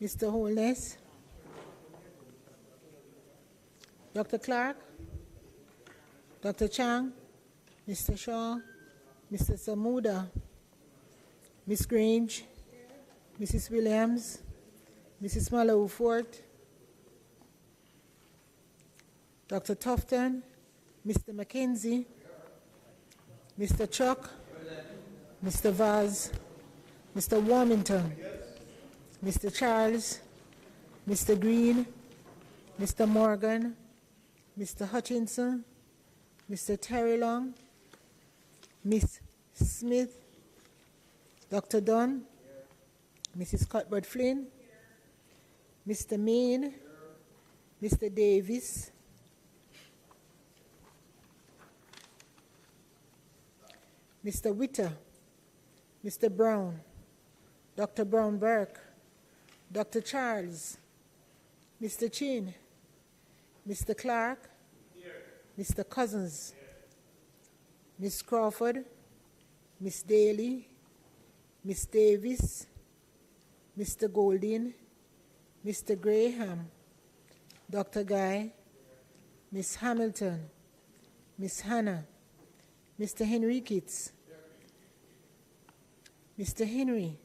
Mr. Holness, Dr. Clark, Dr. Chang, Mr. Shaw, Mr. Samuda, Ms. Grange, Mrs. Williams, Mrs. Malawu-Fort, Dr. Tufton, Mr. McKenzie, Mr. Chuck, Mr. Vaz, Mr. Warmington, Mr. Charles, Mr. Green, Mr. Morgan, Mr. Hutchinson, Mr. Terry Long, Ms. Smith, Dr. Dunn, Mrs. Cuthbert Flynn, Mr. Main, Mr. Davis, Mr. Witter, Mr. Brown, Dr. Brown Burke, Dr. Charles, Mr. Chin, Mr. Clark, Mr. Cousins, Ms. Crawford, Ms. Daly, Ms. Davis, Mr. Golding, Mr. Graham, Dr. Guy, Ms. Hamilton, Ms. Hannah, Mr. Henriquez, Mr. Henry,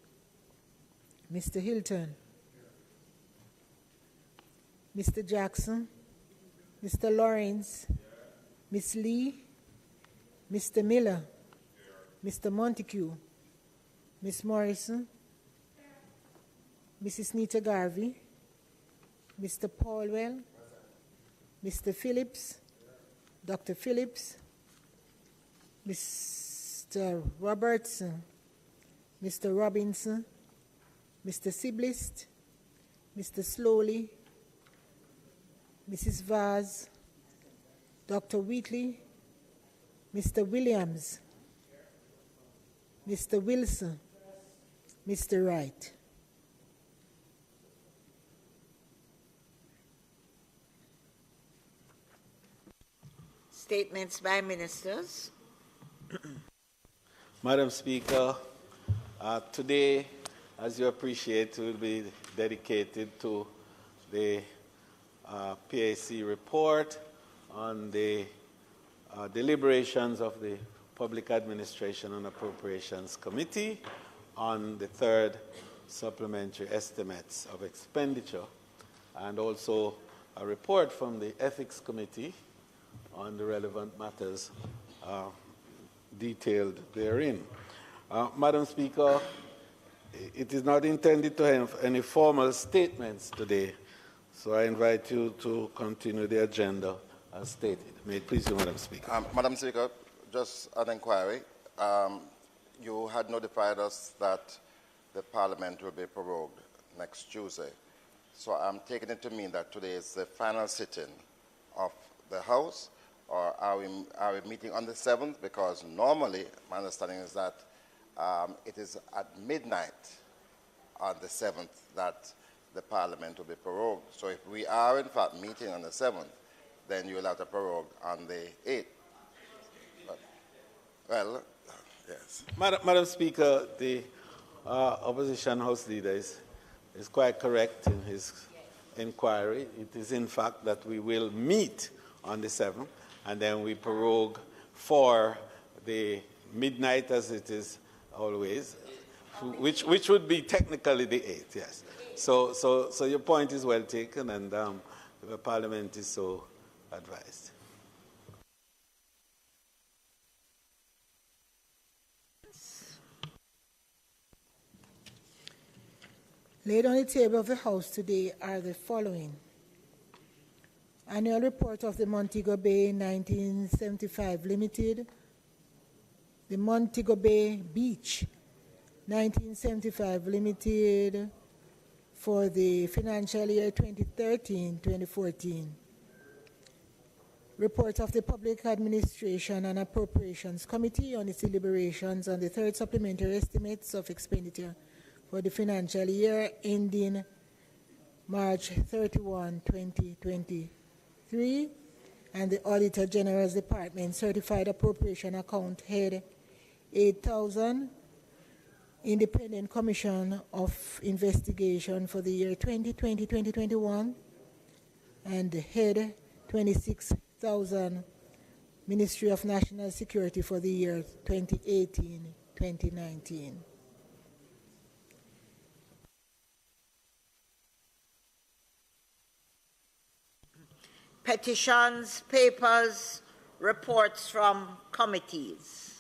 Mr. Hilton, Mr. Jackson, Mr. Lawrence, Ms. Lee, Mr. Miller, Mr. Montague, Ms. Morrison, Mrs. Nita Garvey, Mr. Paulwell, Mr. Phillips, Dr. Phillips, Mr. Robertson, Mr. Robinson, Mr. Siblist, Mr. Slowly, Mrs. Vaz, Dr. Wheatley, Mr. Williams, Mr. Wilson, Mr. Wright. Statements by ministers. Madam Speaker, today, as you appreciate, will be dedicated to the PAC report on the deliberations of the Public Administration and Appropriations Committee on the Third Supplementary Estimates of Expenditure, and also a report from the Ethics Committee on the relevant matters detailed therein. Madam Speaker, it is not intended to have any formal statements today, so I invite you to continue the agenda as stated. May it please you, Madam Speaker. Madam Speaker, just an inquiry. You had notified us that the Parliament will be prorogued next Tuesday. So I'm taking it to mean that today is the final sitting of the House, or are we meeting on the 7th? Because normally, my understanding is that it is at midnight on the 7th that the Parliament will be prorogued. So if we are in fact meeting on the 7th, then you will have to prorogue on the 8th. But, well, yes. Madam Speaker, the opposition House leader is quite correct in his inquiry. It is in fact that we will meet on the 7th, and then we prorogue for the midnight, as it is always, which would be technically the 8th, yes. So your point is well taken, and the Parliament is so advised. Laid on the table of the House today are the following: Annual Report of the Montego Bay 1975 Limited, the Montego Bay Beach 1975 Limited for the financial year 2013-2014. Report of the Public Administration and Appropriations Committee on its deliberations on the Third Supplementary Estimates of Expenditure for the financial year ending March 31, 2023, and the Auditor General's Department Certified Appropriation Account Head 8,000 Independent Commission of Investigation for the year 2020-2021, and head 26,000 Ministry of National Security for the year 2018-2019. Petitions, papers, reports from committees.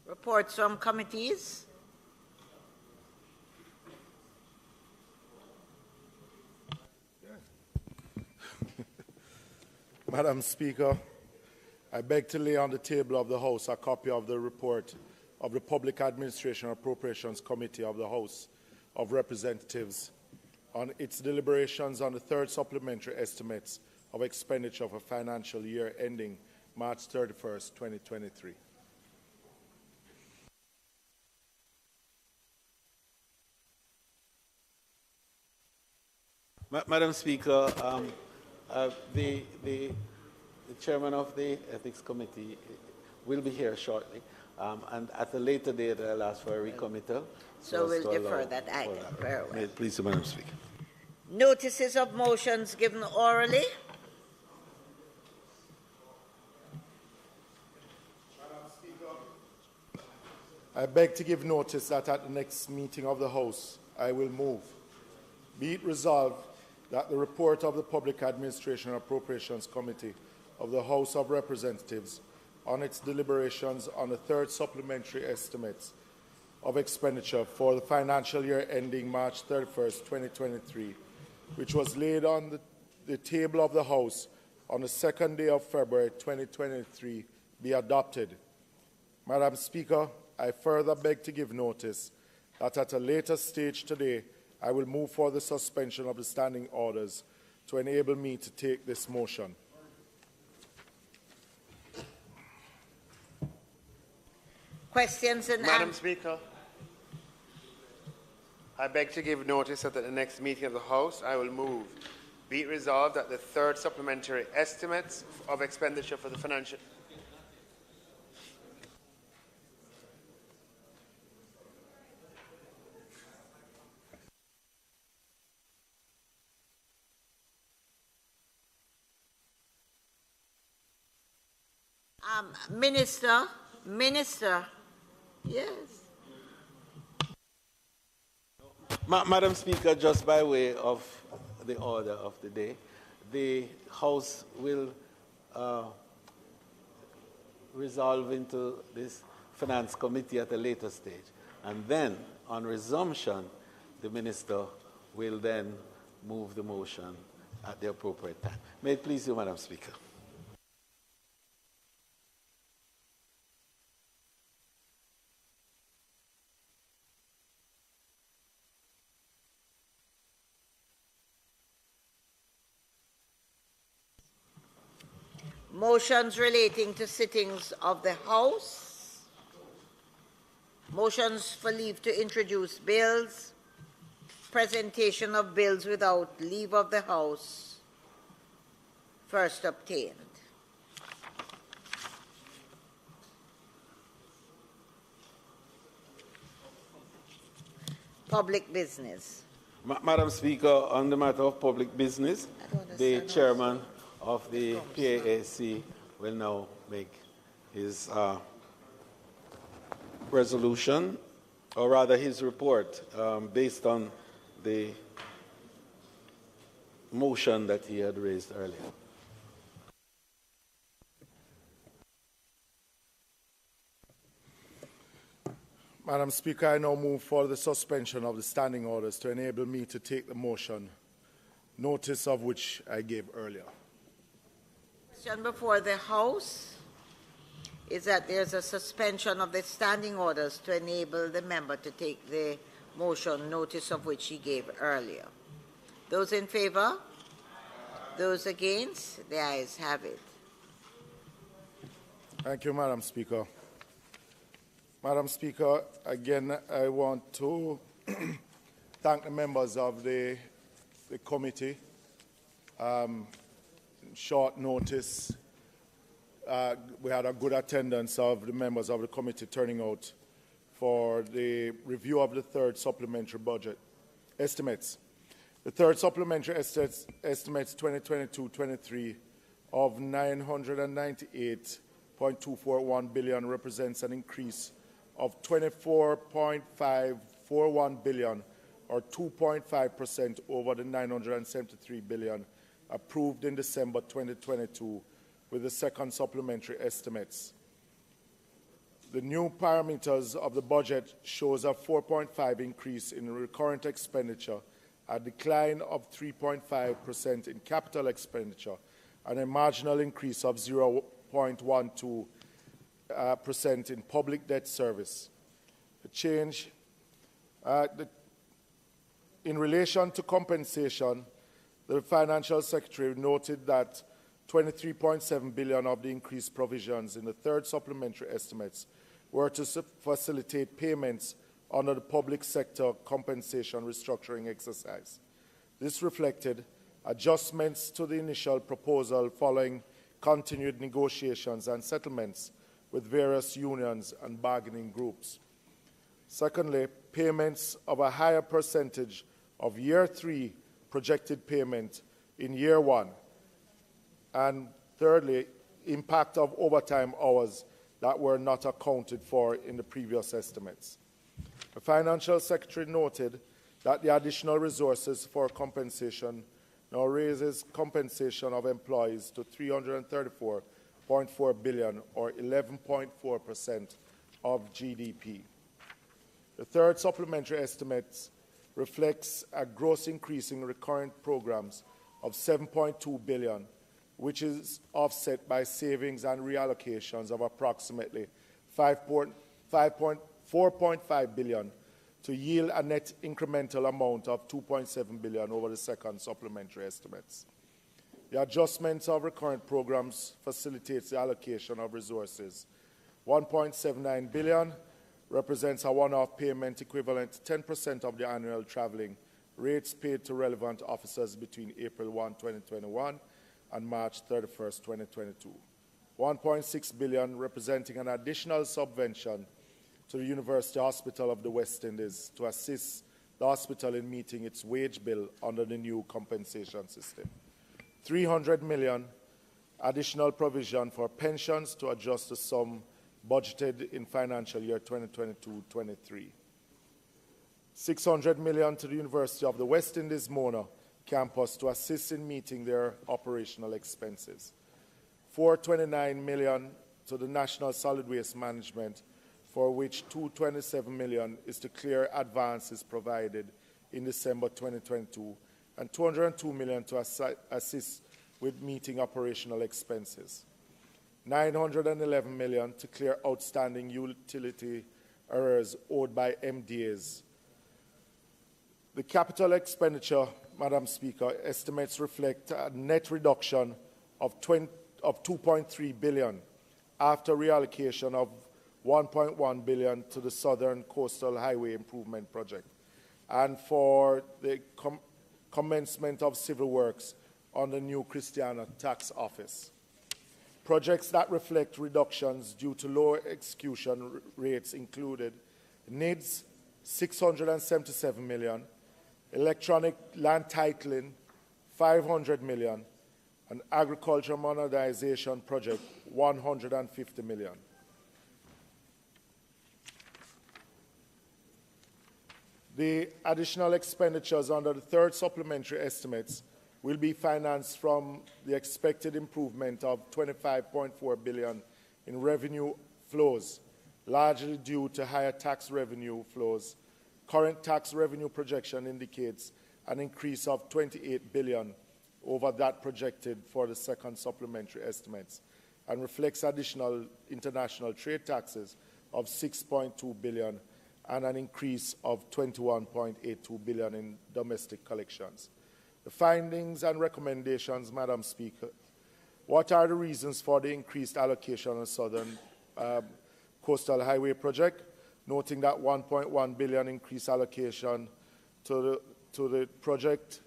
Reports from committees. Madam Speaker, I beg to lay on the table of the House a copy of the report of the Public Administration and Appropriations Committee of the House of Representatives on its deliberations on the Third Supplementary Estimates of Expenditure for financial year ending March 31st, 2023. Madam Speaker, the chairman of the Ethics Committee will be here shortly, and at a later date I'll ask for a recommittal. So we'll defer that item. Very well. May it please the Madam Speaker. Notices of motions given orally. Madam Speaker, I beg to give notice that at the next meeting of the House I will move. Be it resolved that the report of the Public Administration and Appropriations Committee of the House of Representatives on its deliberations on the Third Supplementary Estimates of Expenditure for the financial year ending March 31st, 2023, which was laid on the table of the House on the 2nd day of February 2023, be adopted. Madam Speaker, I further beg to give notice that at a later stage today, I will move for the suspension of the standing orders to enable me to take this motion. Questions and Madam Speaker, I beg to give notice that at the next meeting of the House, I will move. Be it resolved that the Third Supplementary Estimates of Expenditure for the financial... Minister, yes. Madam Speaker, just by way of the order of the day, the House will resolve into this Finance Committee at a later stage. And then, on resumption, the Minister will then move the motion at the appropriate time. May it please you, Madam Speaker. Motions relating to sittings of the House. Motions for leave to introduce bills. Presentation of bills without leave of the House. First obtained. Public business. Madam Speaker, on the matter of public business, the chairman of the PAAC will now make his resolution, or rather his report, based on the motion that he had raised earlier. Madam Speaker, I now move for the suspension of the standing orders to enable me to take the motion, notice of which I gave earlier. Question before the House is that there's a suspension of the standing orders to enable the member to take the motion, notice of which he gave earlier. Those in favor? Those against? The ayes have it. Thank you, Madam Speaker. Madam Speaker, again, I want to thank the members of the committee short notice. We had a good attendance of the members of the committee turning out for the review of the third supplementary budget estimates. The third supplementary estimates 2022-23 of 998.241 billion represents an increase of 24.541 billion or 2.5% over the 973 billion approved in December 2022 with the second supplementary estimates. The new parameters of the budget shows a 4.5% increase in recurrent expenditure, a decline of 3.5% in capital expenditure, and a marginal increase of 0.12% in public debt service. The change in relation to compensation, the Financial Secretary noted that 23.7 billion of the increased provisions in the third supplementary estimates were to facilitate payments under the public sector compensation restructuring exercise. This reflected adjustments to the initial proposal following continued negotiations and settlements with various unions and bargaining groups. Secondly, payments of a higher percentage of Year 3 projected payment in Year 1. And thirdly, impact of overtime hours that were not accounted for in the previous estimates. The Financial Secretary noted that the additional resources for compensation now raises compensation of employees to 334.4 billion or 11.4% of GDP. The third supplementary estimates reflects a gross increase in recurrent programs of 7.2 billion, which is offset by savings and reallocations of approximately 4.5 billion to yield a net incremental amount of 2.7 billion over the second supplementary estimates. The adjustments of recurrent programs facilitates the allocation of resources. 1.79 billion represents a one-off payment equivalent to 10% of the annual travelling rates paid to relevant officers between April 1, 2021 and March 31, 2022. 1.6 billion representing an additional subvention to the University Hospital of the West Indies to assist the hospital in meeting its wage bill under the new compensation system. 300 million additional provision for pensions to adjust the sum budgeted in financial year 2022-23. 600 million to the University of the West Indies Mona campus to assist in meeting their operational expenses. 429 million to the National Solid Waste Management, for which 227 million is to clear advances provided in December 2022, and 202 million to assist with meeting operational expenses. 911 million to clear outstanding utility errors owed by MDAs. The capital expenditure, Madam Speaker, estimates reflect a net reduction of 2.3 billion after reallocation of 1.1 billion to the Southern Coastal Highway Improvement Project and for the commencement of civil works on the new Christiana Tax Office. Projects that reflect reductions due to lower execution rates included NIDS 677 million, electronic land titling 500 million, and agriculture modernization project 150 million. The additional expenditures under the third supplementary estimates will be financed from the expected improvement of 25.4 billion in revenue flows, largely due to higher tax revenue flows. Current tax revenue projection indicates an increase of 28 billion over that projected for the second supplementary estimates and reflects additional international trade taxes of 6.2 billion and an increase of 21.82 billion in domestic collections. The findings and recommendations, Madam Speaker. What are the reasons for the increased allocation on the Southern Coastal Highway Project? Noting that 1.1 billion increased allocation to the project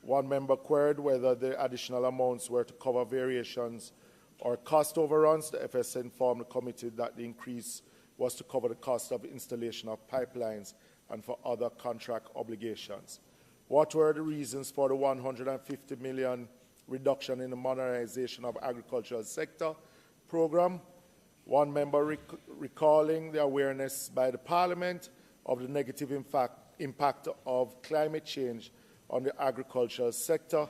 One member queried whether the additional amounts were to cover variations or cost overruns. The FS informed the committee that the increase was to cover the cost of installation of pipelines and for other contract obligations. What were the reasons for the 150 million reduction in the modernization of agricultural sector program? One member recalling the awareness by the Parliament of the negative impact of climate change on the agricultural sector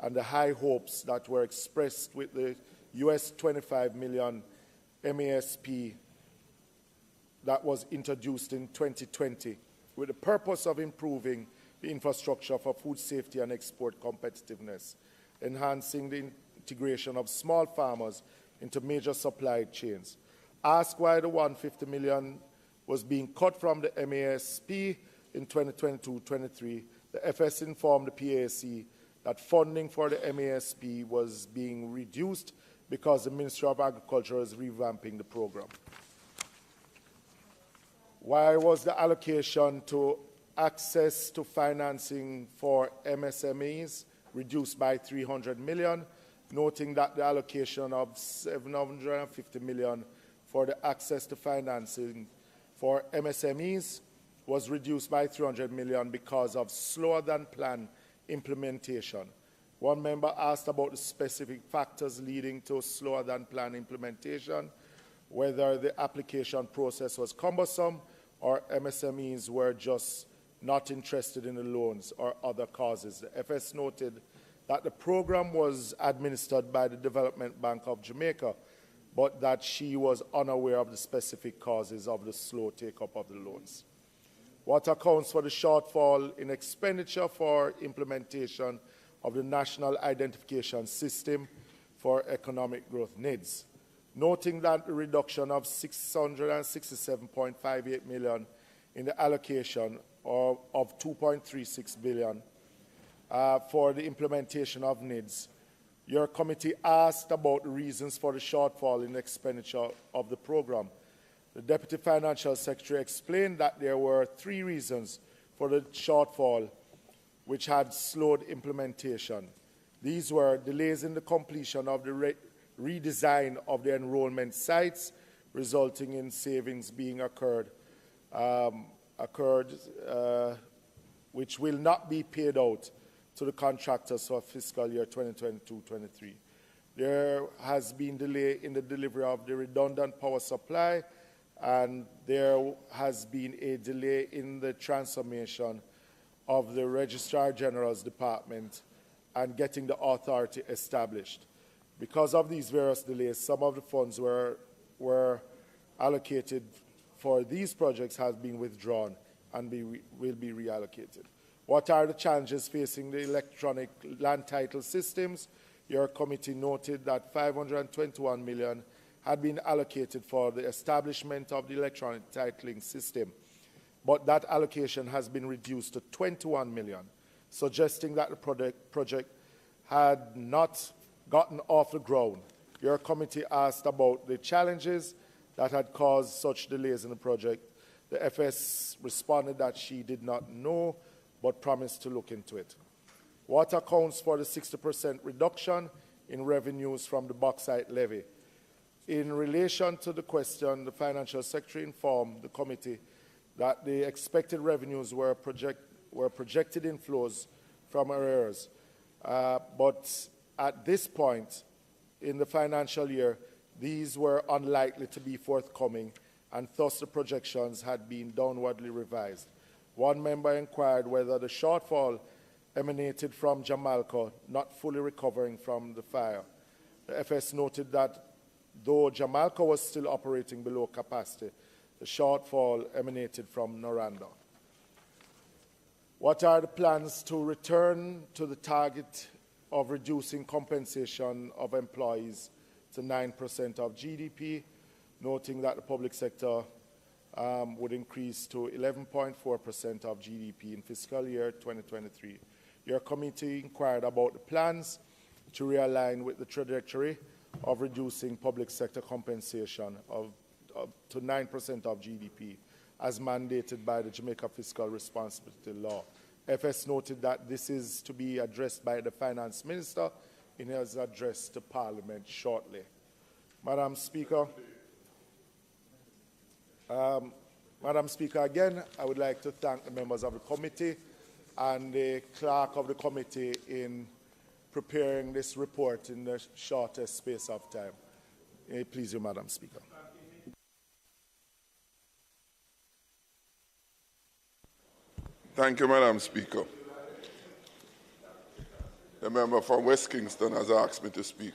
and the high hopes that were expressed with the US 25 million MASP that was introduced in 2020 with the purpose of improving the infrastructure for food safety and export competitiveness, enhancing the integration of small farmers into major supply chains. Asked why the 150 million was being cut from the MASP in 2022-23, the FS informed the PAC that funding for the MASP was being reduced because the Ministry of Agriculture is revamping the program. Why was the allocation to access to financing for MSMEs reduced by 300 million, noting that the allocation of 750 million for the access to financing for MSMEs was reduced by 300 million because of slower than planned implementation. One member asked about the specific factors leading to slower than planned implementation, whether the application process was cumbersome or MSMEs were just not interested in the loans or other causes. The FS noted that the program was administered by the Development Bank of Jamaica, but that she was unaware of the specific causes of the slow take-up of the loans. What accounts for the shortfall in expenditure for implementation of the National Identification System for Economic Growth needs? Noting that the reduction of 667.58 million in the allocation of 2.36 billion for the implementation of needs, your committee asked about the reasons for the shortfall in expenditure of the program. The Deputy Financial Secretary explained that there were 3 reasons for the shortfall which had slowed implementation. These were delays in the completion of the redesign of the enrollment sites, resulting in savings being which will not be paid out to the contractors for fiscal year 2022-23. There has been delay in the delivery of the redundant power supply, and there has been a delay in the transformation of the Registrar General's Department and getting the authority established. Because of these various delays, some of the funds were allocated for these projects has been withdrawn and will be reallocated. What are the challenges facing the electronic land title systems? Your committee noted that 521 million had been allocated for the establishment of the electronic titling system, but that allocation has been reduced to 21 million, suggesting that the project had not gotten off the ground. Your committee asked about the challenges that had caused such delays in the project. The FS responded that she did not know, but promised to look into it. What accounts for the 60% reduction in revenues from the bauxite levy? In relation to the question, the Financial Secretary informed the committee that the expected revenues were projected inflows from arrears, but at this point in the financial year, these were unlikely to be forthcoming, and thus the projections had been downwardly revised. One member inquired whether the shortfall emanated from Jamaica not fully recovering from the fire. The FS noted that though Jamaica was still operating below capacity, the shortfall emanated from Noranda. What are the plans to return to the target of reducing compensation of employees to 9% of GDP, noting that the public sector would increase to 11.4% of GDP in fiscal year 2023. Your committee inquired about the plans to realign with the trajectory of reducing public sector compensation to 9% of GDP, as mandated by the Jamaica Fiscal Responsibility Law. FS noted that this is to be addressed by the Finance Minister in his address to Parliament shortly. Madam Speaker, again, I would like to thank the members of the committee and the clerk of the committee in preparing this report in the shortest space of time. Please, you, Madam Speaker. Thank you, Madam Speaker. The member from West Kingston has asked me to speak.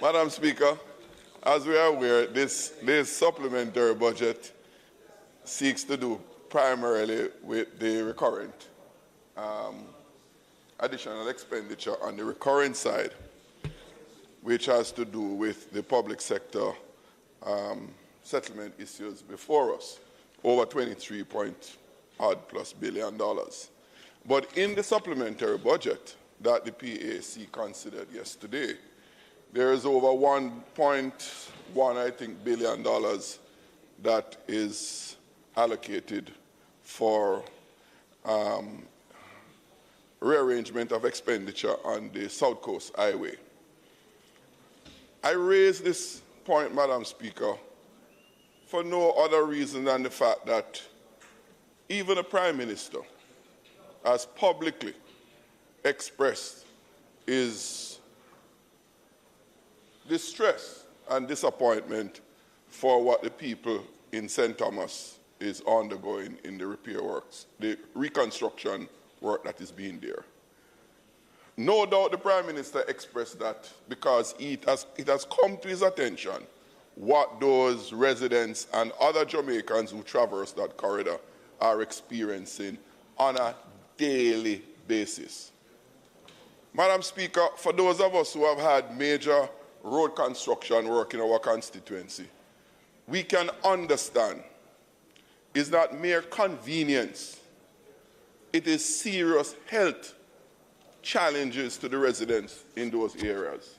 Madam Speaker, as we are aware, this supplementary budget seeks to do primarily with the recurrent additional expenditure on the recurrent side, which has to do with the public sector settlement issues before us, over $23+ billion. But in the supplementary budget that the PAC considered yesterday, there is over $1.1 billion that is allocated for rearrangement of expenditure on the South Coast Highway. I raise this point, Madam Speaker, for no other reason than the fact that even the Prime Minister has publicly expressed his distress and disappointment for what the people in St. Thomas is undergoing in the repair works, the reconstruction work that is being there. No doubt the Prime Minister expressed that because it has come to his attention what those residents and other Jamaicans who traverse that corridor are experiencing on a daily basis. Madam Speaker, for those of us who have had major road construction work in our constituency, we can understand it's not mere convenience. It is serious health challenges to the residents in those areas.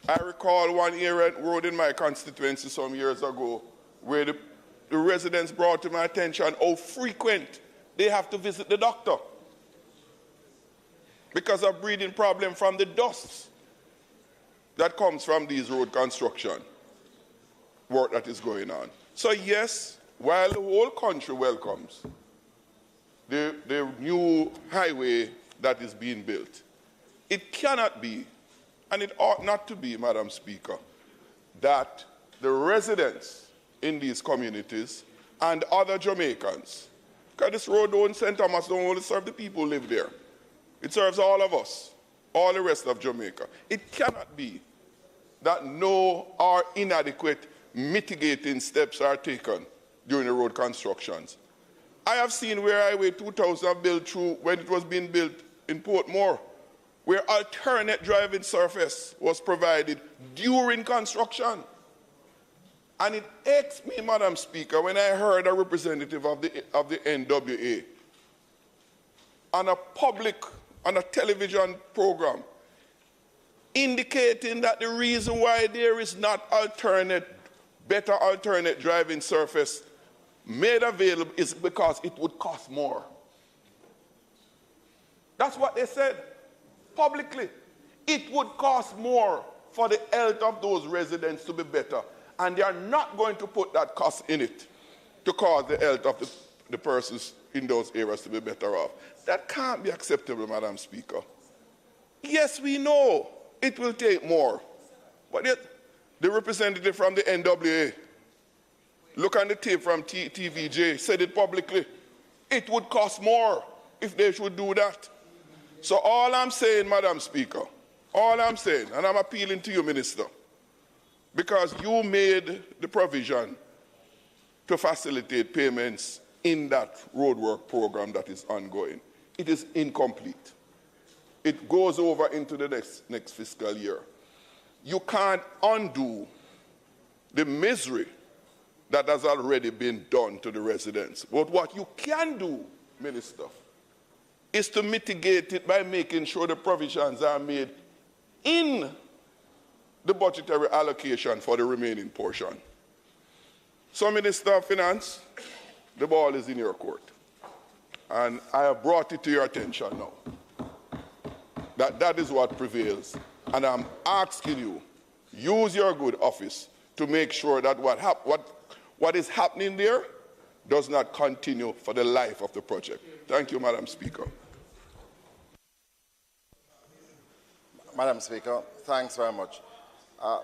I recall one area road in my constituency some years ago where the residents brought to my attention how frequent they have to visit the doctor because of breathing problem from the dust that comes from these road construction work that is going on. So yes, while the whole country welcomes the new highway that is being built, it cannot be, and it ought not to be, Madam Speaker, that the residents in these communities and other Jamaicans, because this road in St. Thomas don't only serve the people who live there, it serves all of us, all the rest of Jamaica. It cannot be that no or inadequate mitigating steps are taken during the road constructions. I have seen where Highway 2000 built through when it was being built in Portmore, where alternate driving surface was provided during construction. And it aches me, Madam Speaker, when I heard a representative of the NWA on a television program indicating that the reason why there is not better alternate driving surface made available is because it would cost more. That's what they said publicly. It would cost more for the health of those residents to be better, and they are not going to put that cost in it to cause the health of the persons in those areas to be better off. That can't be acceptable, Madam Speaker. Yes, we know it will take more, but yet the representative from the NWA, look on the tape from TVJ, said it publicly. It would cost more if they should do that. So all I'm saying, Madam Speaker, all I'm saying, and I'm appealing to you, Minister, because you made the provision to facilitate payments in that roadwork program that is ongoing. It is incomplete. It goes over into the next fiscal year. You can't undo the misery that has already been done to the residents. But what you can do, Minister, is to mitigate it by making sure the provisions are made in the budgetary allocation for the remaining portion. So, Minister of Finance, the ball is in your court. And I have brought it to your attention now. That is what prevails. And I'm asking you, use your good office to make sure that what is happening there does not continue for the life of the project. Thank you, Madam Speaker. Madam Speaker, thanks very much.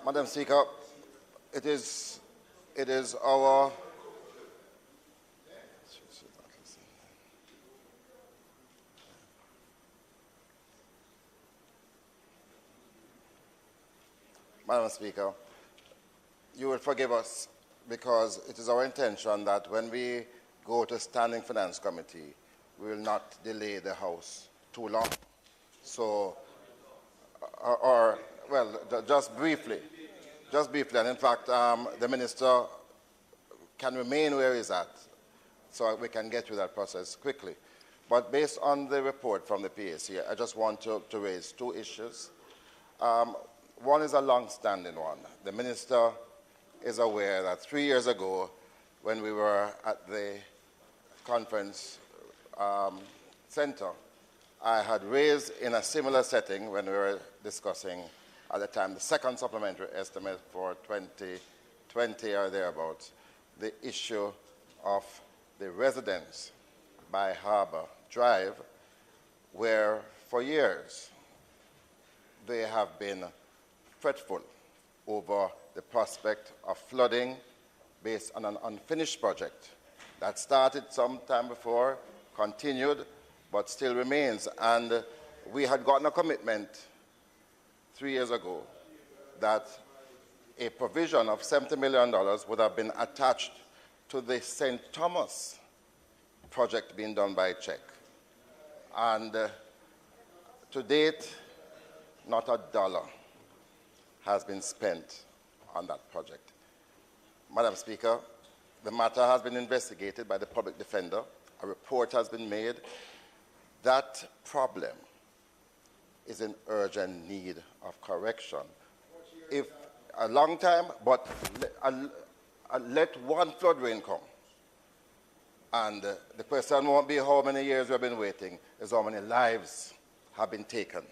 Madam Speaker, it is our Madam Speaker, you will forgive us because it is our intention that when we go to Standing Finance Committee, we will not delay the House too long. So, just briefly, and in fact, the Minister can remain where he's at so we can get through that process quickly. But based on the report from the PAC, I just want to raise two issues. One is a long-standing one. The Minister is aware that 3 years ago, when we were at the conference center, I had raised in a similar setting when we were discussing at the time the second supplementary estimate for 2020 or thereabouts, the issue of the residents by Harbour Drive, where for years they have been fretful over the prospect of flooding based on an unfinished project that started some time before, continued, but still remains. And we had gotten a commitment 3 years ago that a provision of $70 million would have been attached to the St. Thomas project being done by Czech. And to date, not a dollar has been spent on that project. Madam Speaker, the matter has been investigated by the public defender. A report has been made. That problem is in urgent need of correction. If a long time, but let one flood rain come. And the question won't be how many years we've been waiting, it's how many lives have been taken.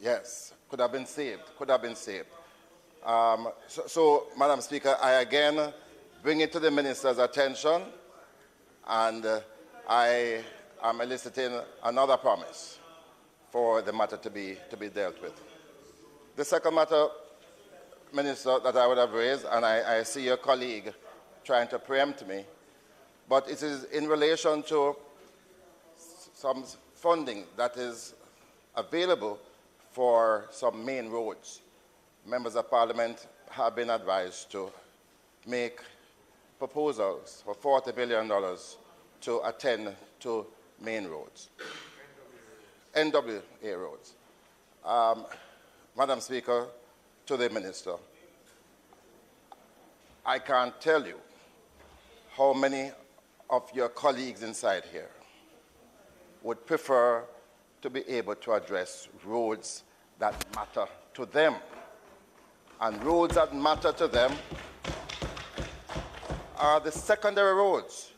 Yes, could have been saved, could have been saved. So, Madam Speaker, I again bring it to the Minister's attention, and I am eliciting another promise for the matter to be dealt with. The second matter, Minister, that I would have raised, and I see your colleague trying to preempt me, but it is in relation to some funding that is available for some main roads. Members of Parliament have been advised to make proposals for $40 billion to attend to main roads, NWA roads. Madam Speaker, to the Minister, I can't tell you how many of your colleagues inside here would prefer to be able to address roads that matter to them. And roads that matter to them are the secondary roads,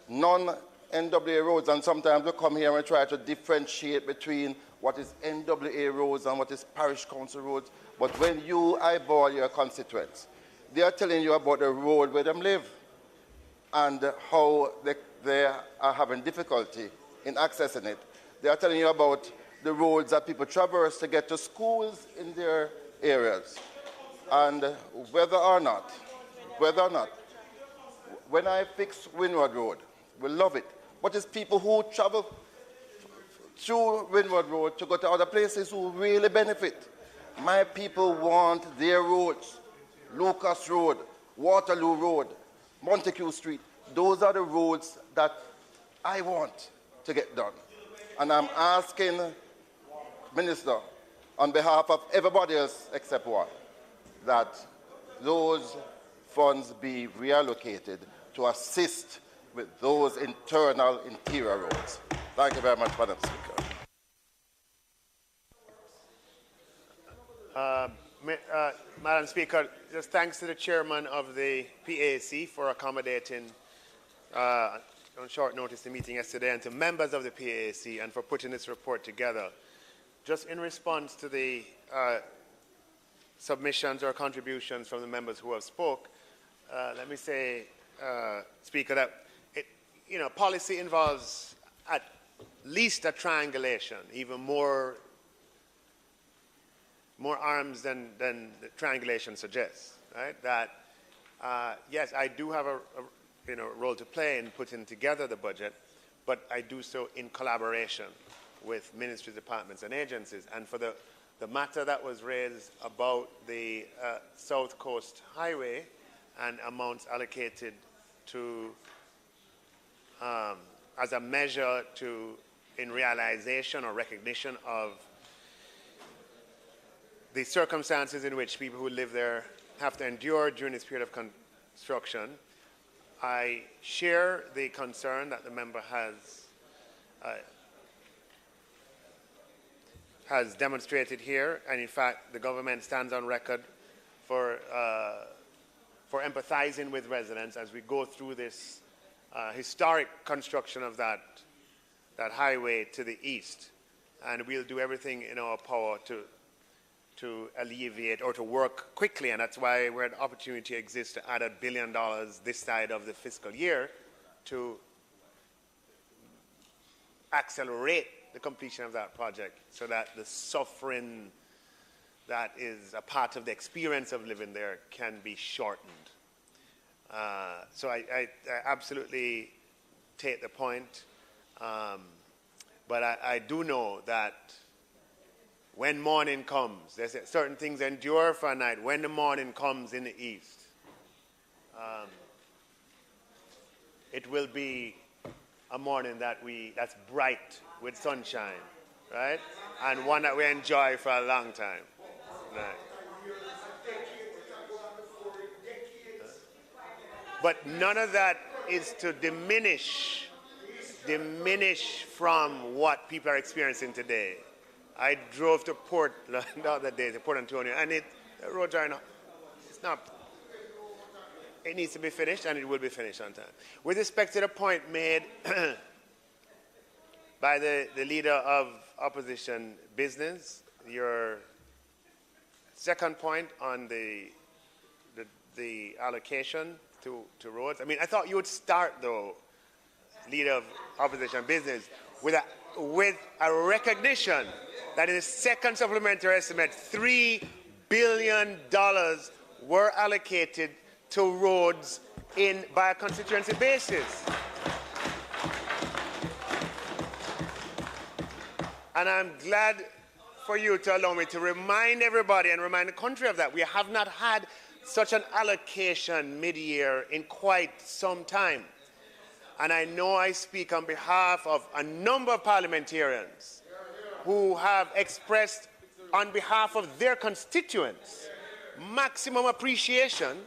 non-NWA roads. And sometimes we come here and try to differentiate between what is NWA roads and what is parish council roads. But when you eyeball your constituents, they are telling you about the road where they live and how they are having difficulty in accessing it. They are telling you about the roads that people traverse to get to schools in their areas. And whether or not, when I fix Windward Road, we love it. But it's people who travel through Windward Road to go to other places who really benefit. My people want their roads. Lucas Road, Waterloo Road, Montague Street. Those are the roads that I want to get done. And I'm asking, Minister, on behalf of everybody else except one, that those funds be reallocated to assist with those internal interior roads. Thank you very much, Madam Speaker. Madam Speaker, just thanks to the chairman of the PAC for accommodating on short notice the meeting yesterday, and to members of the PAC and for putting this report together. Just in response to the submissions or contributions from the members who have spoke, let me say, Speaker, that policy involves at least a triangulation, even more arms than the triangulation suggests, right? That, yes, I do have a role to play in putting together the budget, but I do so in collaboration with ministries, departments, and agencies. And for the matter that was raised about the South Coast Highway and amounts allocated to, as a measure to, in realization or recognition of the circumstances in which people who live there have to endure during this period of construction, I share the concern that the member has demonstrated here, and in fact, the government stands on record for empathizing with residents as we go through this historic construction of that highway to the east, and we'll do everything in our power to alleviate or to work quickly, and that's why where the opportunity exists to add $1 billion this side of the fiscal year to accelerate the completion of that project so that the suffering that is a part of the experience of living there can be shortened. So I absolutely take the point, but I do know that when morning comes, there's certain things endure for a night. When the morning comes in the east, it will be a morning that's bright with sunshine, right? And one that we enjoy for a long time. Right. But none of that is to diminish from what people are experiencing today. I drove to Port the other day, to Port Antonio, and the roads are it needs to be finished, and it will be finished on time. With respect to the point made by the leader of opposition business, your second point on the allocation to roads, I mean, I thought you would start, though, leader of opposition business, with a recognition that in the second supplementary estimate, $3 billion were allocated to roads by a constituency basis. And I'm glad for you to allow me to remind everybody and remind the country of that. We have not had such an allocation mid-year in quite some time. And I know I speak on behalf of a number of parliamentarians who have expressed on behalf of their constituents maximum appreciation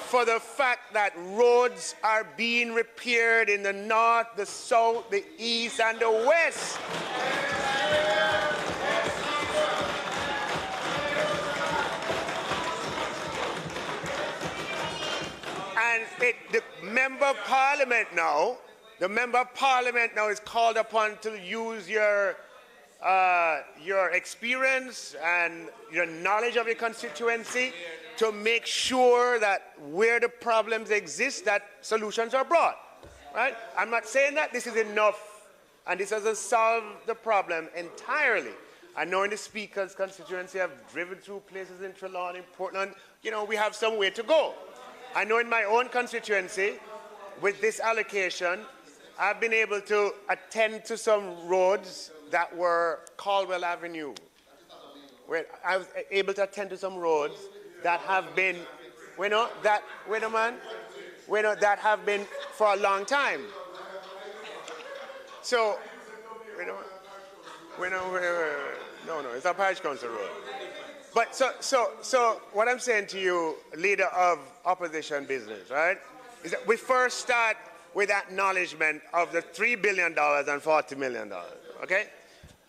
for the fact that roads are being repaired in the north, the south, the east, and the west. And the member of parliament now is called upon to use your experience and your knowledge of your constituency to make sure that where the problems exist, that solutions are brought, right? I'm not saying that this is enough and this doesn't solve the problem entirely. I know in the Speaker's constituency, I've driven through places in Trelawney, in Portland, we have some way to go. I know in my own constituency, with this allocation, I've been able to attend to some roads that were Caldwell Avenue, where I was able to attend to some roads that have been, that have been for a long time. So, no, it's a parish council road. But so what I'm saying to you, leader of opposition business, right, is that we first start with acknowledgement of the $3 billion and $40 million, okay?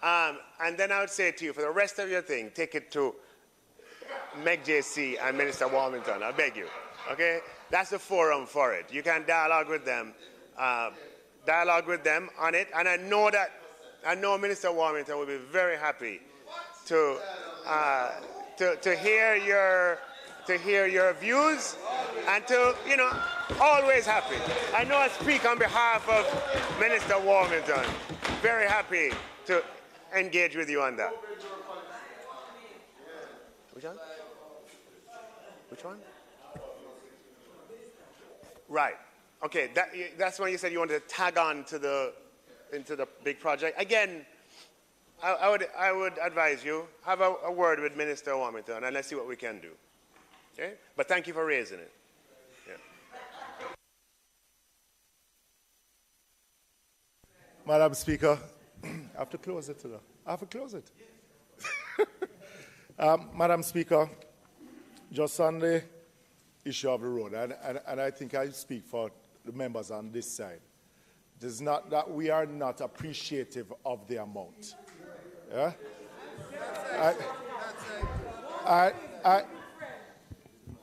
And then I would say to you, for the rest of your thing, take it to Meg JC and Minister Warmington, I beg you, okay? That's the forum for it. You can dialogue with them on it, and I know Minister Warmington will be very happy to hear your views and to, you know, always happy. I know I speak on behalf of Minister Warmington. Very happy to engage with you on that. Which one? Which one? Right. Okay. That's when you said you wanted to tag on into the big project. Again, I would advise you have a word with Minister Warmington and let's see what we can do. Okay? But thank you for raising it. Yeah. Madam Speaker, I have to close it today. I have to close it. Madam Speaker, just on the issue of the road, and I think I speak for the members on this side. It is not that we are not appreciative of the amount. Yeah?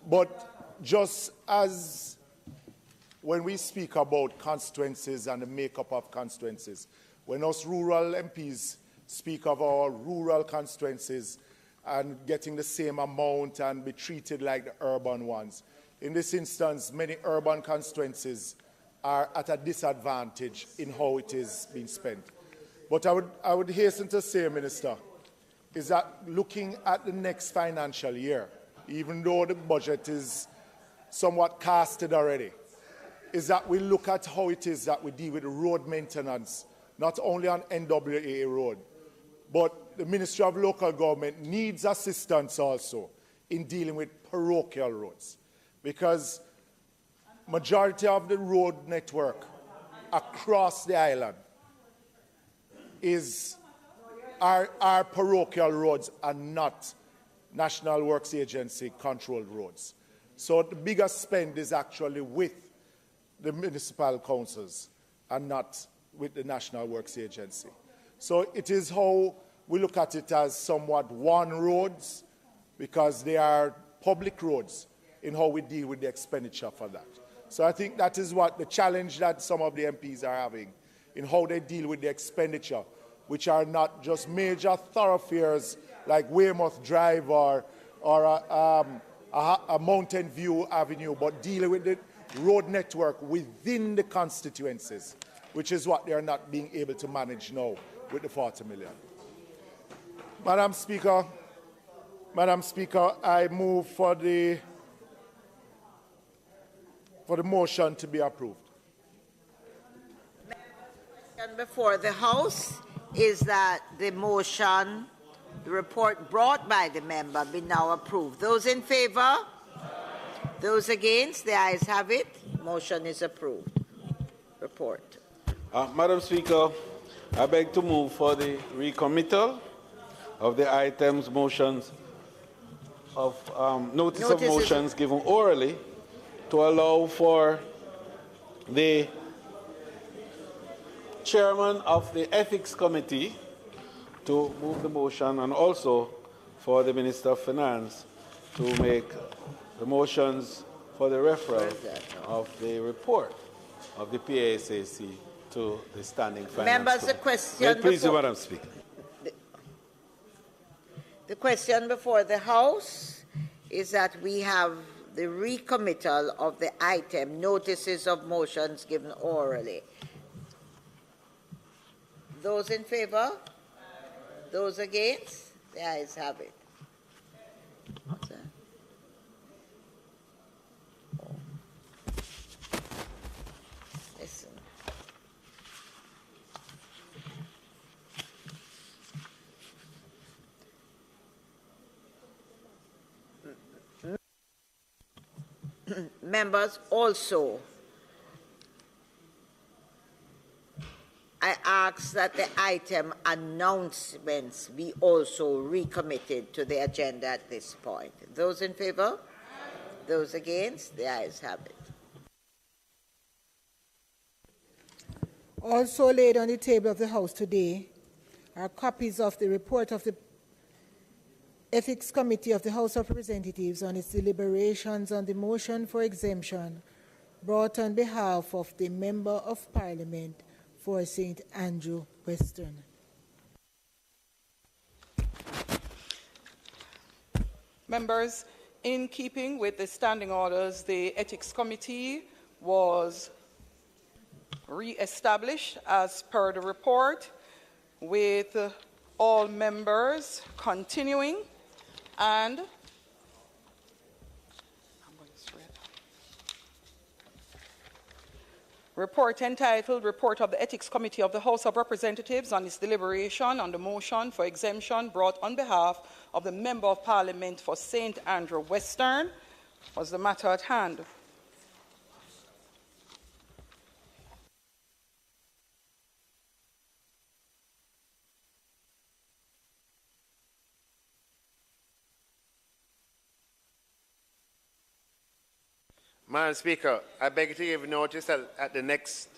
But just as when we speak about constituencies and the makeup of constituencies, when us rural MPs speak of our rural constituencies and getting the same amount and be treated like the urban ones, in this instance, many urban constituencies are at a disadvantage in how it is being spent. But I would hasten to say, Minister, is that looking at the next financial year, even though the budget is somewhat casted already, is that we look at how it is that we deal with road maintenance, not only on NWA road, but the Ministry of Local Government needs assistance also in dealing with parochial roads, because majority of the road network across the island are parochial roads and not National Works Agency controlled roads. So the biggest spend is actually with the municipal councils and not with the National Works Agency. So it is how we look at it as somewhat one roads, because they are public roads, in how we deal with the expenditure for that. So I think that is what the challenge that some of the MPs are having in how they deal with the expenditure, which are not just major thoroughfares like Weymouth Drive or a Mountain View Avenue, but dealing with the road network within the constituencies, which is what they are not being able to manage now with the 40 million. Madam Speaker, I move for the motion to be approved. And before the House is that the motion, the report brought by the member be now approved. Those in favour? Those against? The ayes have it. Motion is approved. Report. Madam Speaker, I beg to move for the recommittal of the items, motions of notice of motions given orally to allow for the chairman of the Ethics Committee to move the motion, and also for the Minister of Finance to make the motions for the referral of the report of the PASAC to the Standing Finance Members, the Committee. question Please, before, Madam Speaker. the question before the House is that we have the recommittal of the item, notices of motions given orally. Those in favour? Those against? The ayes have it. What's that? Oh. Listen. Members, also, I ask that the item announcements be also recommitted to the agenda at this point. Those in favour? Those against? The ayes have it. Also laid on the table of the House today are copies of the report of the Ethics Committee of the House of Representatives on its deliberations on the motion for exemption brought on behalf of the Member of Parliament for St. Andrew Western. Members, in keeping with the standing orders, the Ethics Committee was re-established as per the report, with all members continuing, and report entitled Report of the Ethics Committee of the House of Representatives on its deliberation on the motion for exemption brought on behalf of the Member of Parliament for St. Andrew Western was the matter at hand. Madam Speaker, I beg to give notice that at the next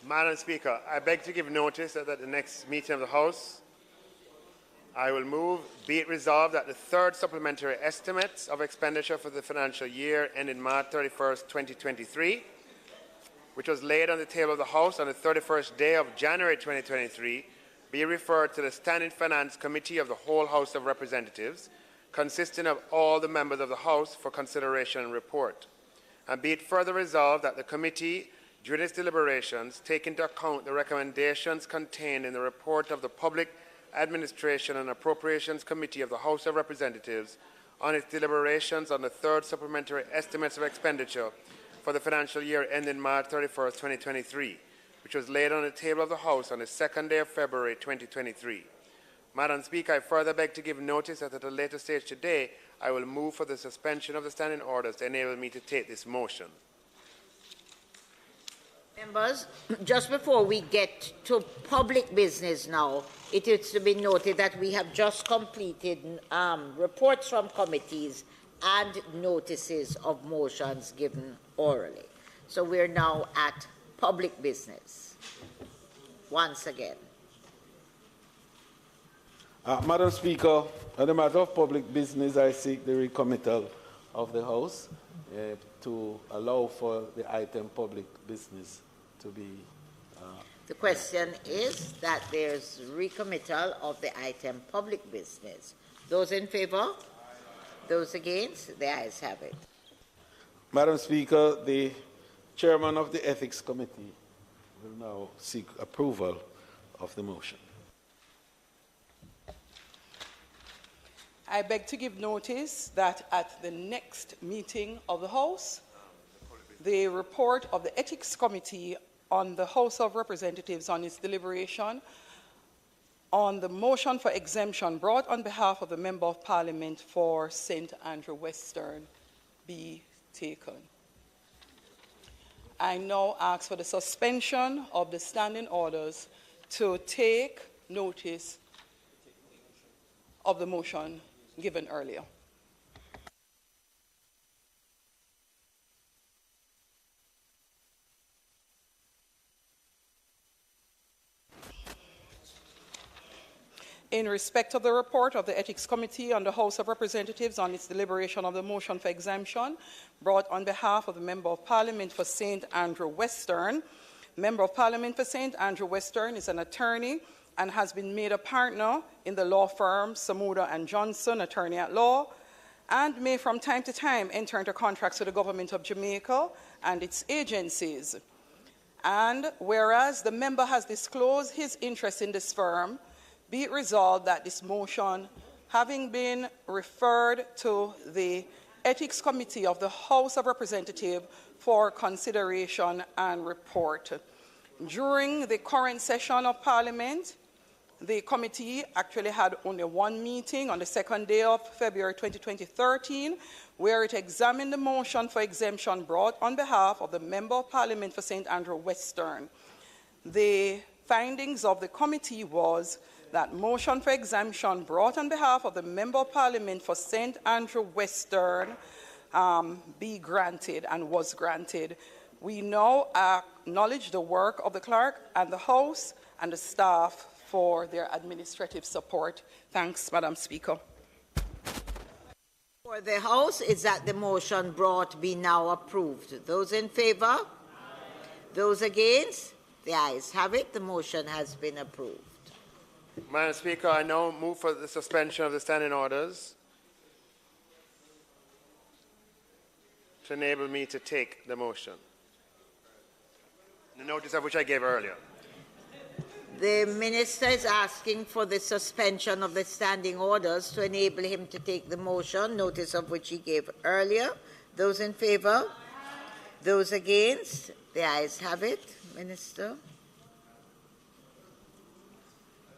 Madam Speaker, I beg to give notice that at the next meeting of the House, I will move, be it resolved that the third supplementary estimates of expenditure for the financial year ending March 31st, 2023, which was laid on the table of the House on the 31st day of January 2023, be referred to the Standing Finance Committee of the whole House of Representatives, consisting of all the members of the House for consideration and report. And be it further resolved that the committee, during its deliberations, take into account the recommendations contained in the report of the Public Administration and Appropriations Committee of the House of Representatives on its deliberations on the third supplementary estimates of expenditure for the financial year ending March 31st, 2023, which was laid on the table of the House on the 2nd day of February 2023. Madam Speaker, I further beg to give notice that at a later stage today, I will move for the suspension of the standing orders to enable me to take this motion. Members, just before we get to public business now, it is to be noted that we have just completed reports from committees and notices of motions given orally. So we're now at public business once again. Madam Speaker, on the matter of public business, I seek the recommittal of the House to allow for the item public business to be. The question is that there's recommittal of the item public business. Those in favor? Those against? The ayes have it. Madam Speaker, the Chairman of the Ethics Committee will now seek approval of the motion. I beg to give notice that at the next meeting of the House, the report of the Ethics Committee on the House of Representatives on its deliberation on the motion for exemption brought on behalf of the Member of Parliament for St. Andrew Western be taken. I now ask for the suspension of the standing orders to take notice of the motion given earlier. In respect of the report of the Ethics Committee on the House of Representatives on its deliberation of the motion for exemption brought on behalf of the Member of Parliament for St. Andrew Western, Member of Parliament for St. Andrew Western is an attorney and has been made a partner in the law firm Samuda and Johnson, attorney at law, and may from time to time enter into contracts with the government of Jamaica and its agencies. And whereas the member has disclosed his interest in this firm, be it resolved that this motion, having been referred to the Ethics Committee of the House of Representatives for consideration and report. During the current session of Parliament, the committee actually had only one meeting on the 2nd day of February 2013, where it examined the motion for exemption brought on behalf of the Member of Parliament for St. Andrew Western. The findings of the committee was that motion for exemption brought on behalf of the Member of Parliament for St. Andrew Western be granted and was granted. We now acknowledge the work of the clerk and the House and the staff for their administrative support. Thanks, Madam Speaker. For the House is that the motion brought be now approved. Those in favour? Aye. Those against? The ayes have it. The motion has been approved. Madam Speaker, I now move for the suspension of the standing orders to enable me to take the motion. The notice of which I gave earlier. The Minister is asking for the suspension of the standing orders to enable him to take the motion, notice of which he gave earlier. Those in favour? Those against? The ayes have it. Minister.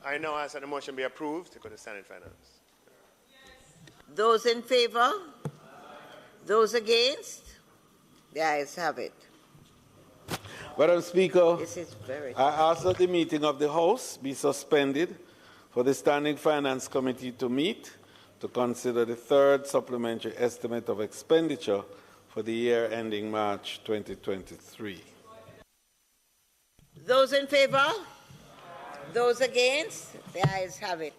I now ask that the motion be approved to go to Standing Finance. Those in favour? Those against? The ayes have it. Madam Speaker, This is very... I ask that the meeting of the House be suspended for the Standing Finance Committee to meet to consider the third supplementary estimate of expenditure for the year ending March 2023. Those in favour? Those against? The ayes have it.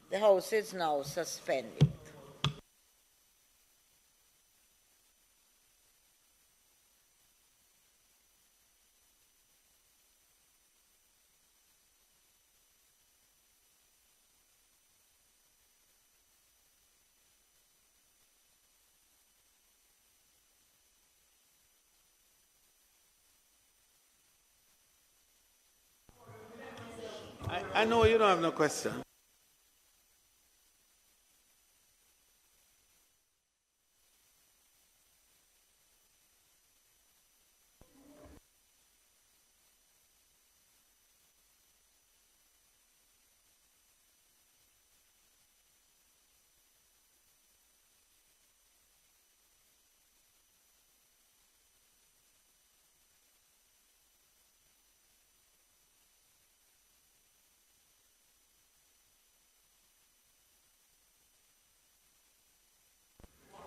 The House is now suspended. I know you don't have no question.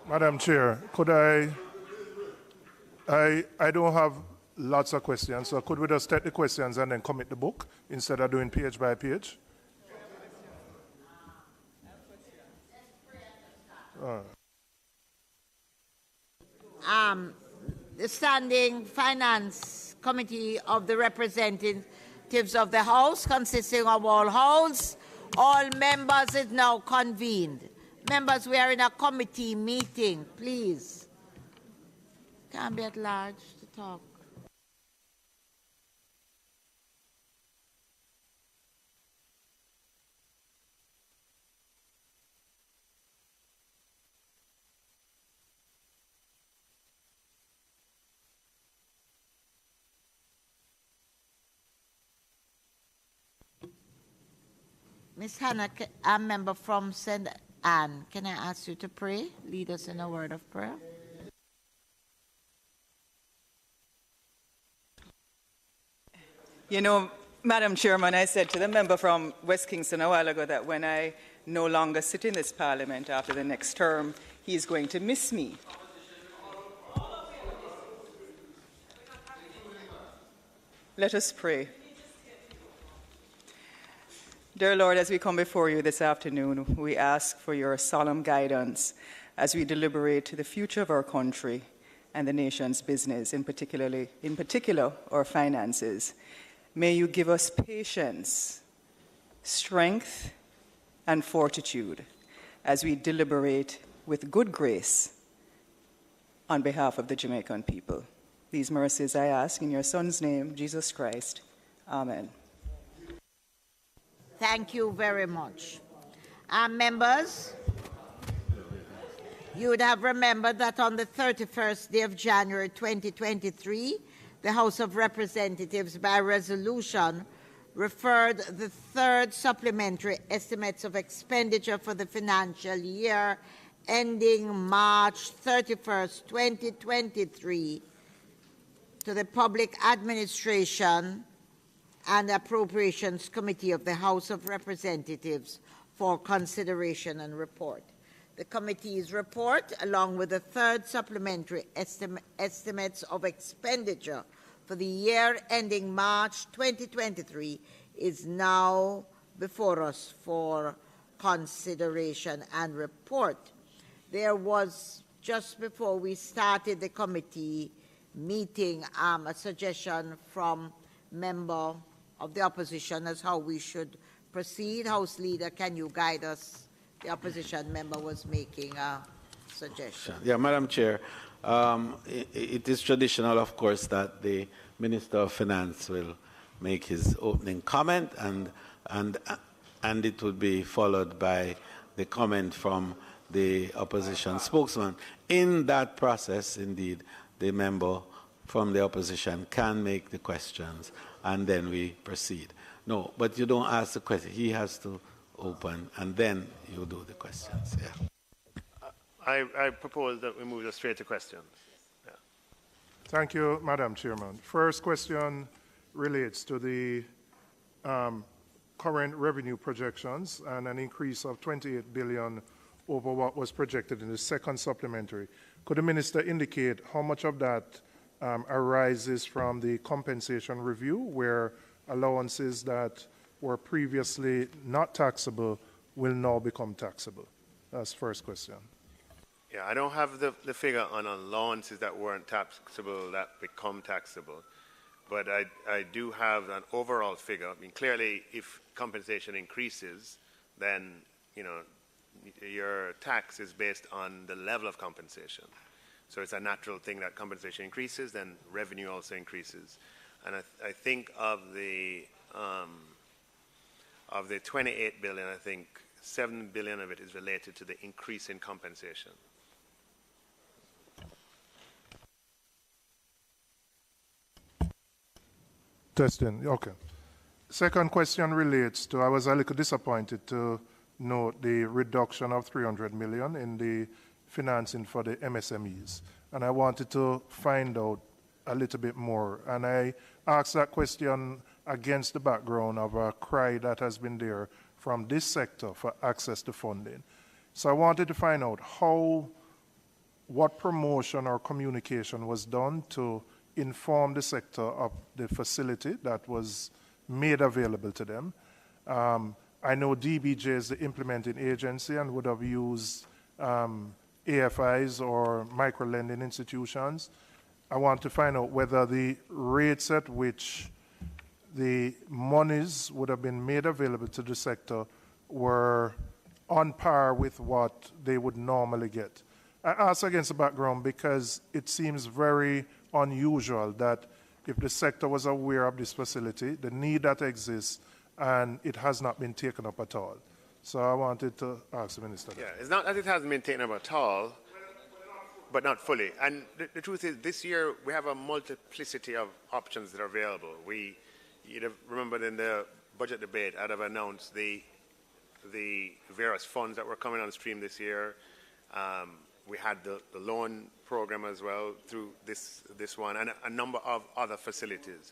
Madam Chair, could I don't have lots of questions, so could we just take the questions and then commit the book instead of doing page by page? The Standing Finance Committee of the Representatives of the House, consisting of all members, is now convened. Members, we are in a committee meeting, please. Can't be at large to talk. Ms. Hannah, a member from St. Anne, can I ask you to pray? Lead us in a word of prayer. You know, Madam Chairman, I said to the member from West Kingston a while ago that when I no longer sit in this Parliament after the next term, he's going to miss me. Let us pray. Dear Lord, as we come before you this afternoon, we ask for your solemn guidance as we deliberate the future of our country and the nation's business, in particular our finances. May you give us patience, strength, and fortitude as we deliberate with good grace on behalf of the Jamaican people. These mercies I ask in your Son's name, Jesus Christ. Amen. Thank you very much. Members, you would have remembered that on the 31st day of January 2023, the House of Representatives, by resolution, referred the third supplementary estimates of expenditure for the financial year ending March 31st, 2023, to the Public Administration and Appropriations Committee of the House of Representatives for consideration and report. The committee's report, along with the Third Supplementary Estimates of Expenditure for the year ending March 2023, is now before us for consideration and report. There was, just before we started the committee meeting, a suggestion from member of the opposition as how we should proceed. House Leader, can you guide us? The opposition member was making a suggestion. Yeah, Madam Chair, it is traditional, of course, that the Minister of Finance will make his opening comment, and it would be followed by the comment from the opposition spokesman. In that process, indeed, the member from the opposition can make the questions, and then we proceed. No, but you don't ask the question. He has to open, and then you do the questions. Yeah. I propose that we move straight to questions. Yeah. Thank you, Madam Chairman. First question relates to the current revenue projections and an increase of 28 billion over what was projected in the second supplementary. Could the Minister indicate how much of that arises from the compensation review, where allowances that were previously not taxable will now become taxable? That's the first question. Yeah, I don't have the figure on allowances that weren't taxable that become taxable, but I do have an overall figure. I mean, clearly, if compensation increases, then, you know, your tax is based on the level of compensation. So it's a natural thing that compensation increases, then revenue also increases. And I think of the 28 billion, I think 7 billion of it is related to the increase in compensation. Testing, okay. Second question relates to, I was a little disappointed to note the reduction of 300 million in the financing for the MSMEs. And I wanted to find out a little bit more. And I asked that question against the background of a cry that has been there from this sector for access to funding. So I wanted to find out what promotion or communication was done to inform the sector of the facility that was made available to them. I know DBJ is the implementing agency and would have used AFIs or micro-lending institutions. I want to find out whether the rates at which the monies would have been made available to the sector were on par with what they would normally get. I ask against the background because it seems very unusual that if the sector was aware of this facility, the need that exists, and it has not been taken up at all. So I wanted to ask the Minister that. Yeah, it's not that it hasn't been taken up at all, but not fully. And the truth is, this year we have a multiplicity of options that are available. You'd have remembered in the budget debate, I'd have announced the various funds that were coming on stream this year. We had the loan program as well through this one, and a number of other facilities.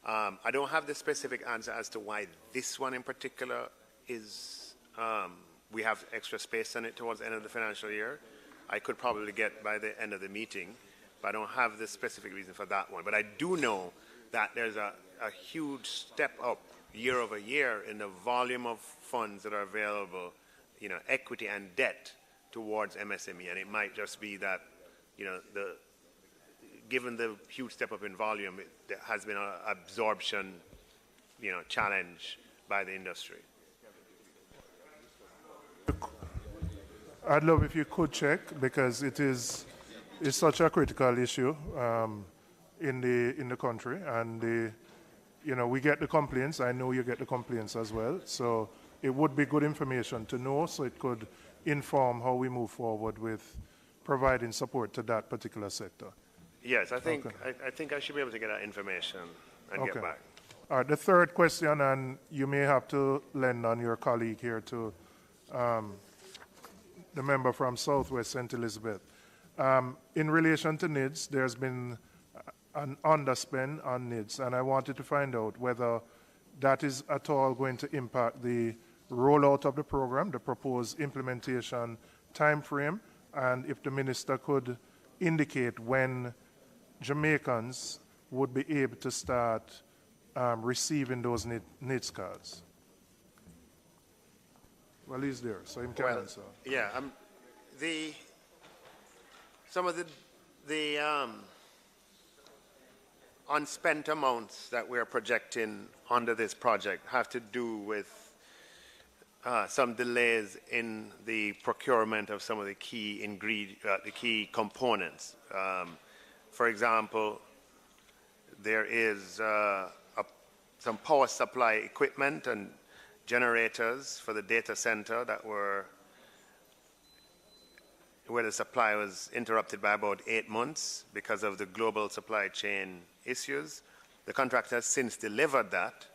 I don't have the specific answer as to why this one in particular is, we have extra space on it towards the end of the financial year. I could probably get by the end of the meeting, but I don't have the specific reason for that one. But I do know that there's a huge step up year over year in the volume of funds that are available, you know, equity and debt towards MSME. And it might just be that, you know, given the huge step up in volume, there has been an absorption, you know, challenge by the industry. I'd love if you could check, because it's such a critical issue in the country, and you know, we get the complaints. I know you get the complaints as well. So it would be good information to know, so it could inform how we move forward with providing support to that particular sector. Yes, I think I think I should be able to get that information and get back. All right. The third question, and you may have to lend on your colleague here to the member from Southwest St. Elizabeth. In relation to NIDS, there's been an underspend on NIDS, and I wanted to find out whether that is at all going to impact the rollout of the program, the proposed implementation time frame, and if the minister could indicate when Jamaicans would be able to start receiving those NIDS cards. Well, he's there, so he can answer. Yeah, some of the unspent amounts that we're projecting under this project have to do with some delays in the procurement of some of the key the key components. For example, there is some power supply equipment and generators for the data center that were where the supply was interrupted by about 8 months because of the global supply chain issues. The contractor has since delivered that,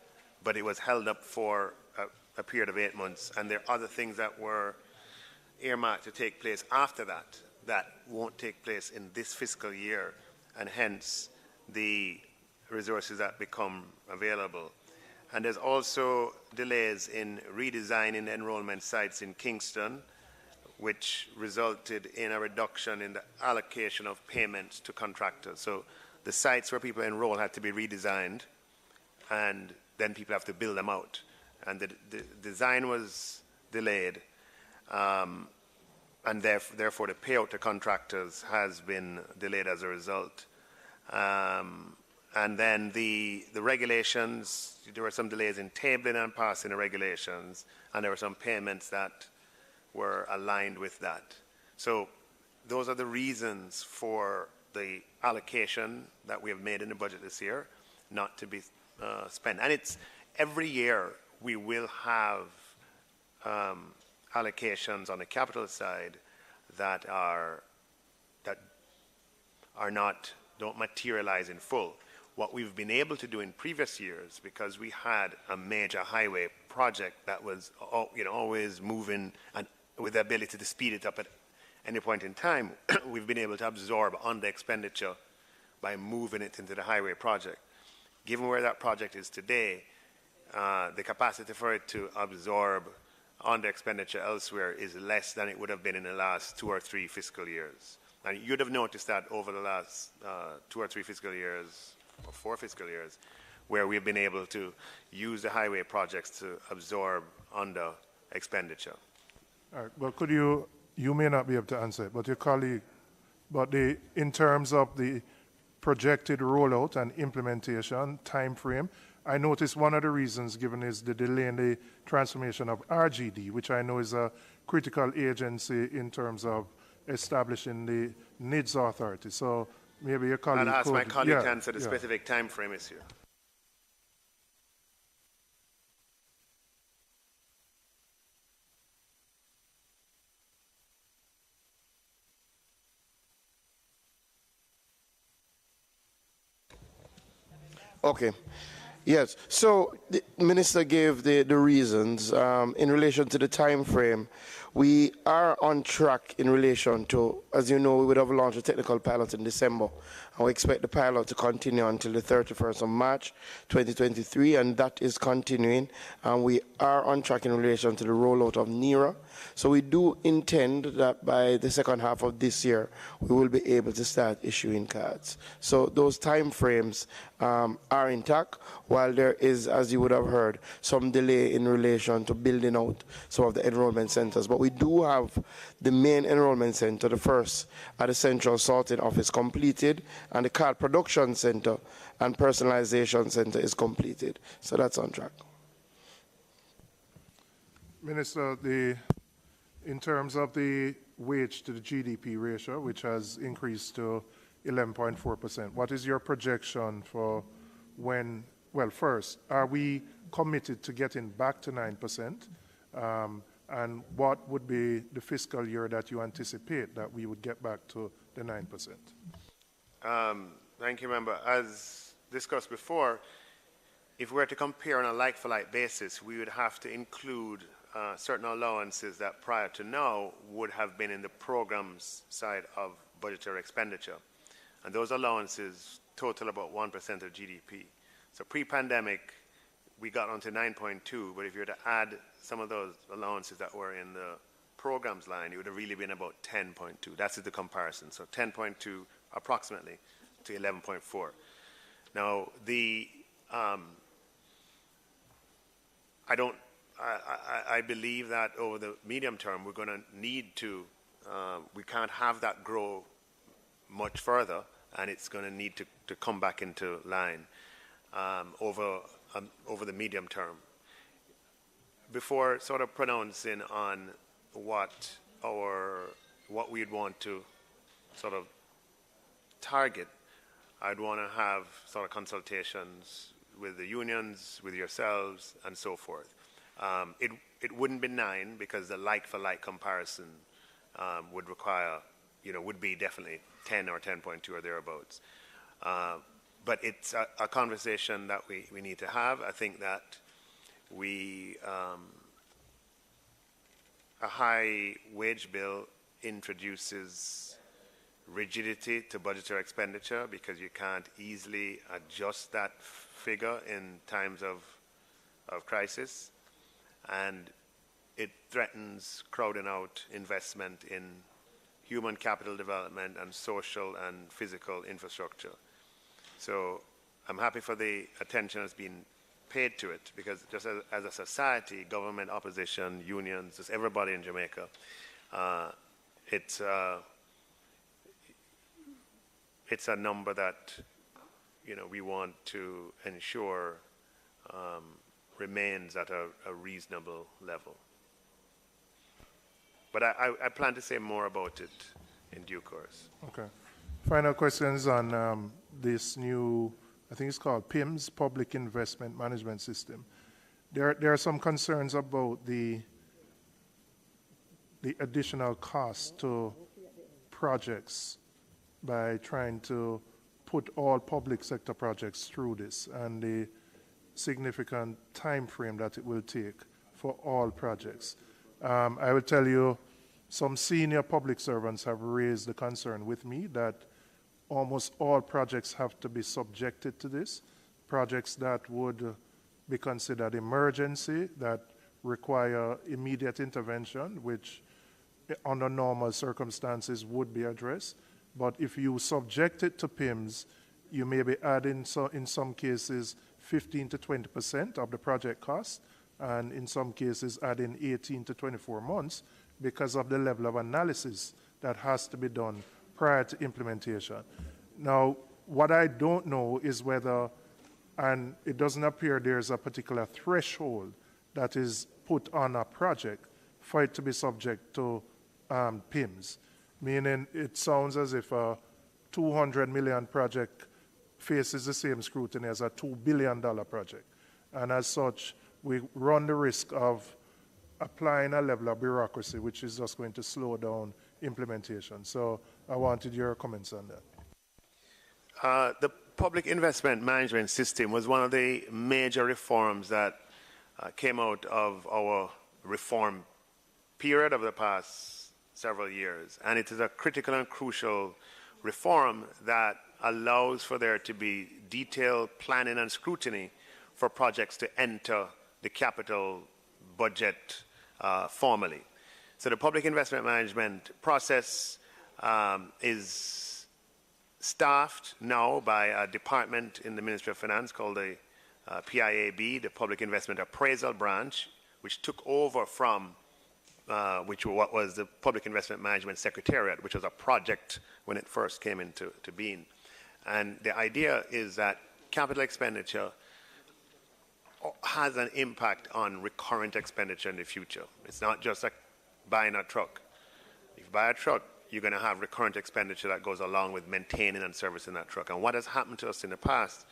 but it was held up for a period of 8 months. And there are other things that were earmarked to take place after that that won't take place in this fiscal year, and hence the resources that become available. And there's also delays in redesigning enrollment sites in Kingston, which resulted in a reduction in the allocation of payments to contractors. So the sites where people enroll had to be redesigned, and then people have to build them out. And the design was delayed, and therefore the payout to contractors has been delayed as a result. And then the regulations, there were some delays in tabling and passing the regulations, and there were some payments that were aligned with that. So those are the reasons for the allocation that we have made in the budget this year not to be spent. And it's every year we will have allocations on the capital side that don't materialize in full. What we've been able to do in previous years, because we had a major highway project that was always moving and with the ability to speed it up at any point in time, we've been able to absorb under expenditure by moving it into the highway project. Given where that project is today, the capacity for it to absorb under expenditure elsewhere is less than it would have been in the last 2 or 3 fiscal years. And you'd have noticed that over the last 2 or 3 fiscal years, or 4 fiscal years, where we've been able to use the highway projects to absorb under expenditure. All right. Well, could you may not be able to answer it, but your colleague, in terms of the projected rollout and implementation time frame, I noticed one of the reasons given is the delay in the transformation of RGD, which I know is a critical agency in terms of establishing the NIDS authority. So maybe your colleague I'll ask my colleague to answer the yeah. specific time frame issue. Okay. Yes. So the minister gave the reasons in relation to the time frame. We are on track in relation to, as you know, we would have launched a technical pilot in December, and we expect the pilot to continue until the 31st of March 2023, and that is continuing. And we are on track in relation to the rollout of NERA. So we do intend that by the second half of this year, we will be able to start issuing cards. So those time frames are intact, while there is, as you would have heard, some delay in relation to building out some of the enrollment centers. But we do have the main enrollment center, the first at the Central Sorting Office, completed, and the card production center and personalization center is completed. So that's on track. Minister, in terms of the wage to the GDP ratio, which has increased to 11.4%, what is your projection for when, well, first, are we committed to getting back to 9%? And what would be the fiscal year that you anticipate that we would get back to the 9%? Thank you, Member. As discussed before, if we were to compare on a like-for-like basis, we would have to include certain allowances that prior to now would have been in the programs side of budgetary expenditure. And those allowances total about 1% of GDP. So pre-pandemic, we got onto 9.2, but if you were to add some of those allowances that were in the programs line, it would have really been about 10.2. That's the comparison. So 10.2 approximately to 11.4. Now, I believe that over the medium term, we're going to need to, we can't have that grow much further, and it's going to need to come back into line over the medium term. Before sort of pronouncing on what we'd want to sort of target, I'd want to have sort of consultations with the unions, with yourselves, and so forth. It wouldn't be 9 because the like-for-like comparison would require, would be definitely 10 or 10.2 or thereabouts. But it's a conversation that we need to have. I think that a high wage bill introduces rigidity to budgetary expenditure because you can't easily adjust that figure in times of crisis, and it threatens crowding out investment in human capital development and social and physical infrastructure. So I'm happy for the attention that's been paid to it, because just as a society, government, opposition, unions, just everybody in Jamaica, it's a number that we want to ensure remains at a reasonable level. But I plan to say more about it in due course. Okay. Final questions on this new, I think it's called PIMS, Public Investment Management System. There are some concerns about the additional cost to projects by trying to put all public sector projects through this, and the significant time frame that it will take for all projects. I will tell you, some senior public servants have raised the concern with me that almost all projects have to be subjected to this. Projects that would be considered emergency, that require immediate intervention, which under normal circumstances would be addressed. But if you subject it to PIMS, you may be adding, in some cases, 15 to 20% of the project cost, and in some cases adding 18 to 24 months because of the level of analysis that has to be done prior to implementation. Now, what I don't know is whether, and it doesn't appear there's a particular threshold that is put on a project for it to be subject to PIMS, meaning it sounds as if a $200 million project faces the same scrutiny as a $2 billion project. And as such, we run the risk of applying a level of bureaucracy which is just going to slow down implementation. So I wanted your comments on that. The public investment management system was one of the major reforms that came out of our reform period of the past several years. And it is a critical and crucial reform that allows for there to be detailed planning and scrutiny for projects to enter the capital budget formally. So the public investment management process is staffed now by a department in the Ministry of Finance called the PIAB, the Public Investment Appraisal Branch, which took over from what was the Public Investment Management Secretariat, which was a project when it first came into being. And the idea is that capital expenditure has an impact on recurrent expenditure in the future. It's not just like buying a truck. If you buy a truck, you're going to have recurrent expenditure that goes along with maintaining and servicing that truck. And what has happened to us in the past,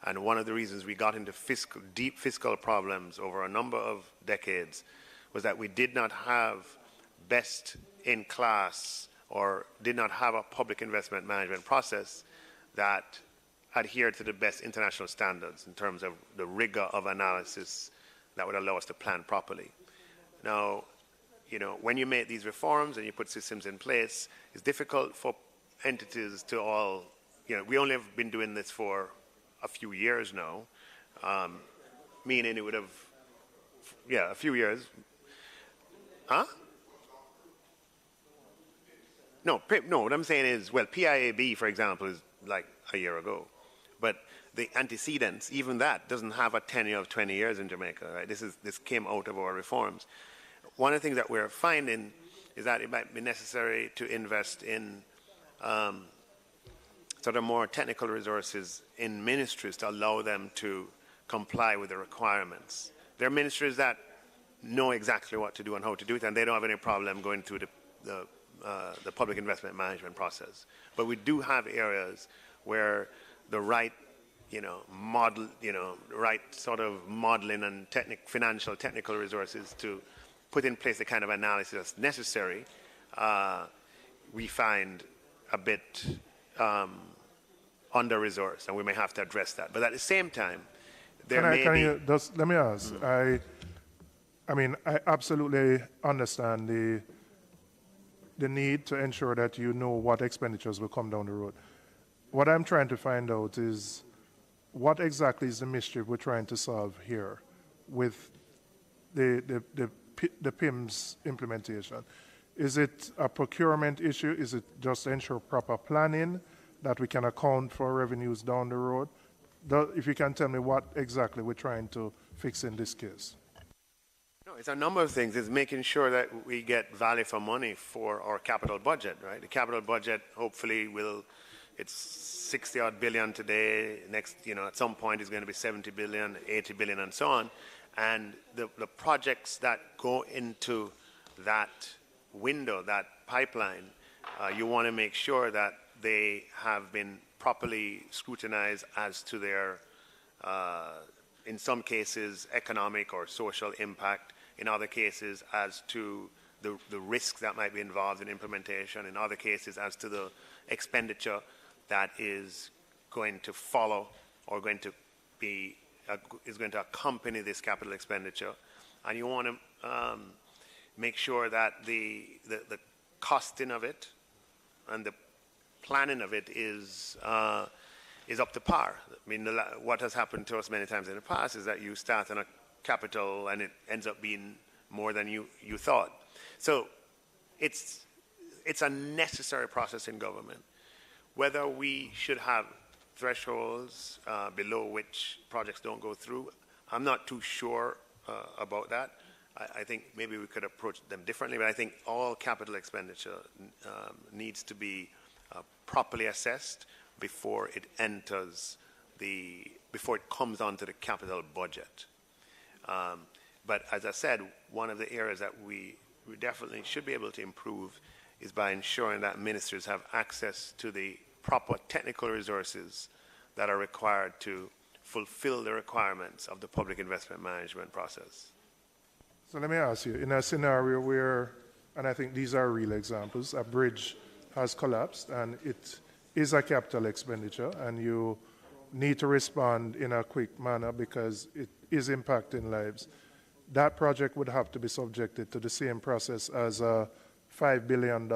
and one of the reasons we got into deep fiscal problems over a number of decades, was that we did not have best in class or did not have a public investment management process that adhered to the best international standards in terms of the rigor of analysis that would allow us to plan properly. Now, when you make these reforms and you put systems in place, it's difficult for entities to all, we only have been doing this for a few years now. meaning it would have, yeah, a few years. Huh? No, what I'm saying is, well, PIAB, for example, is like a year ago. But the antecedents, even that, doesn't have a tenure of 20 years in Jamaica, right? This came out of our reforms. One of the things that we're finding is that it might be necessary to invest in sort of more technical resources in ministries to allow them to comply with the requirements. There are ministries that know exactly what to do and how to do it, and they don't have any problem going through the public investment management process. But we do have areas where the right, right sort of modeling and financial technical resources to put in place the kind of analysis that's necessary, we find a bit under-resourced, and we may have to address that. But at the same time, let me ask. I mean, I absolutely understand the need to ensure that you know what expenditures will come down the road. What I'm trying to find out is what exactly is the mischief we're trying to solve here with the PIMS implementation. Is it a procurement issue? Is it just to ensure proper planning that we can account for revenues down the road? If you can tell me what exactly we're trying to fix in this case. No, it's a number of things. It's making sure that we get value for money for our capital budget, right? The capital budget hopefully it's 60 odd billion today. Next, at some point it's going to be 70 billion, 80 billion and so on. And the projects that go into that window, that pipeline, you want to make sure that they have been properly scrutinized as to their, in some cases, economic or social impact, in other cases as to the risks that might be involved in implementation, in other cases as to the expenditure that is going to follow or going to be is going to accompany this capital expenditure. And you want to make sure that the costing of it and the planning of it is up to par. I mean, what has happened to us many times in the past is that you start on a capital and it ends up being more than you thought. So it's a necessary process in government. Whether we should have thresholds below which projects don't go through, I'm not too sure about that. I think maybe we could approach them differently, but I think all capital expenditure needs to be properly assessed before it enters before it comes onto the capital budget. But as I said, one of the areas that we definitely should be able to improve is by ensuring that ministers have access to the proper technical resources that are required to fulfill the requirements of the public investment management process. So let me ask you, in a scenario where, and I think these are real examples, a bridge has collapsed and it is a capital expenditure and you need to respond in a quick manner because it is impacting lives, that project would have to be subjected to the same process as a $5 billion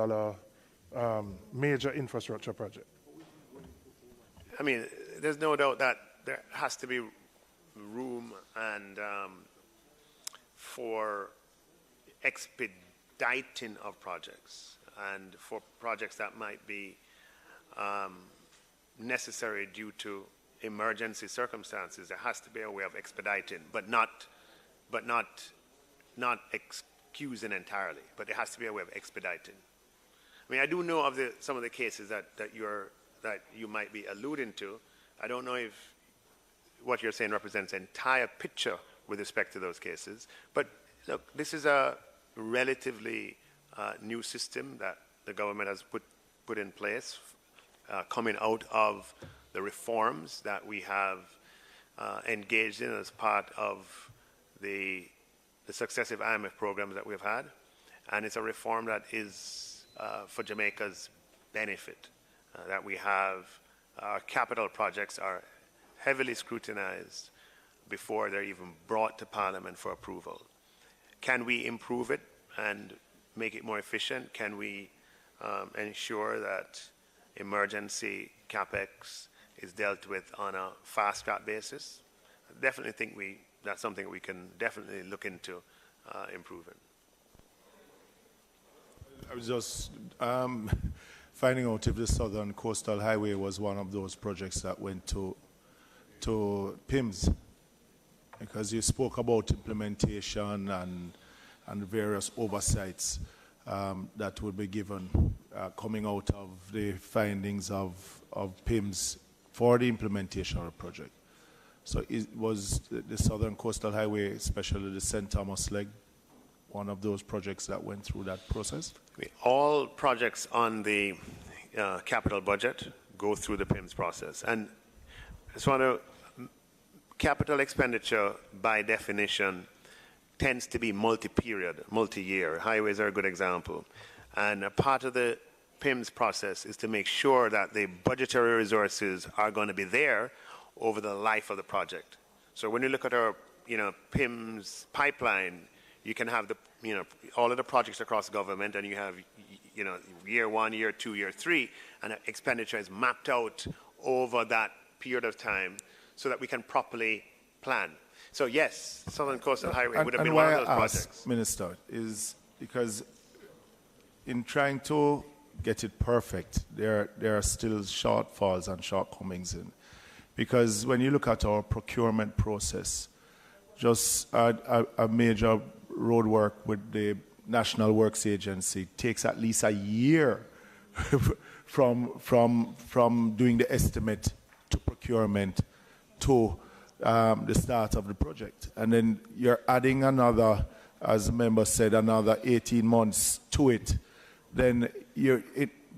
major infrastructure project. I mean, there's no doubt that there has to be room and for expediting of projects and for projects that might be necessary due to emergency circumstances. There has to be a way of expediting, but not excusing entirely. But there has to be a way of expediting. I mean, I do know of some of the cases that you might be alluding to. I don't know if what you're saying represents an entire picture with respect to those cases. But look, this is a relatively new system that the government has put in place, coming out of the reforms that we have engaged in as part of the successive IMF programs that we've had. And it's a reform that is for Jamaica's benefit, that we have our capital projects are heavily scrutinized before they're even brought to Parliament for approval. Can we improve it and make it more efficient? Can we ensure that emergency CapEx is dealt with on a fast-track basis? I definitely think that's something we can definitely look into improving. I was just finding out if the Southern Coastal Highway was one of those projects that went to PIMS, because you spoke about implementation and various oversights that would be given coming out of the findings of PIMS for the implementation of the project. So was the Southern Coastal Highway, especially the St. Thomas leg, one of those projects that went through that process? All projects on the capital budget go through the PIMS process. And I just want to, capital expenditure by definition tends to be multi-period, multi-year. Highways are a good example. And a part of the PIMS process is to make sure that the budgetary resources are going to be there over the life of the project. So when you look at our, PIMS pipeline, you can have all of the projects across government, and you have, year 1, year 2, year 3, and expenditure is mapped out over that period of time so that we can properly plan. So yes, Southern Coastal Highway would have been one of those projects. Minister, is because in trying to get it perfect, there are still shortfalls and shortcomings in. Because when you look at our procurement process, just a major road work with the National Works Agency takes at least a year from doing the estimate to procurement to the start of the project. And then you're adding another, as the member said, another 18 months to it. Then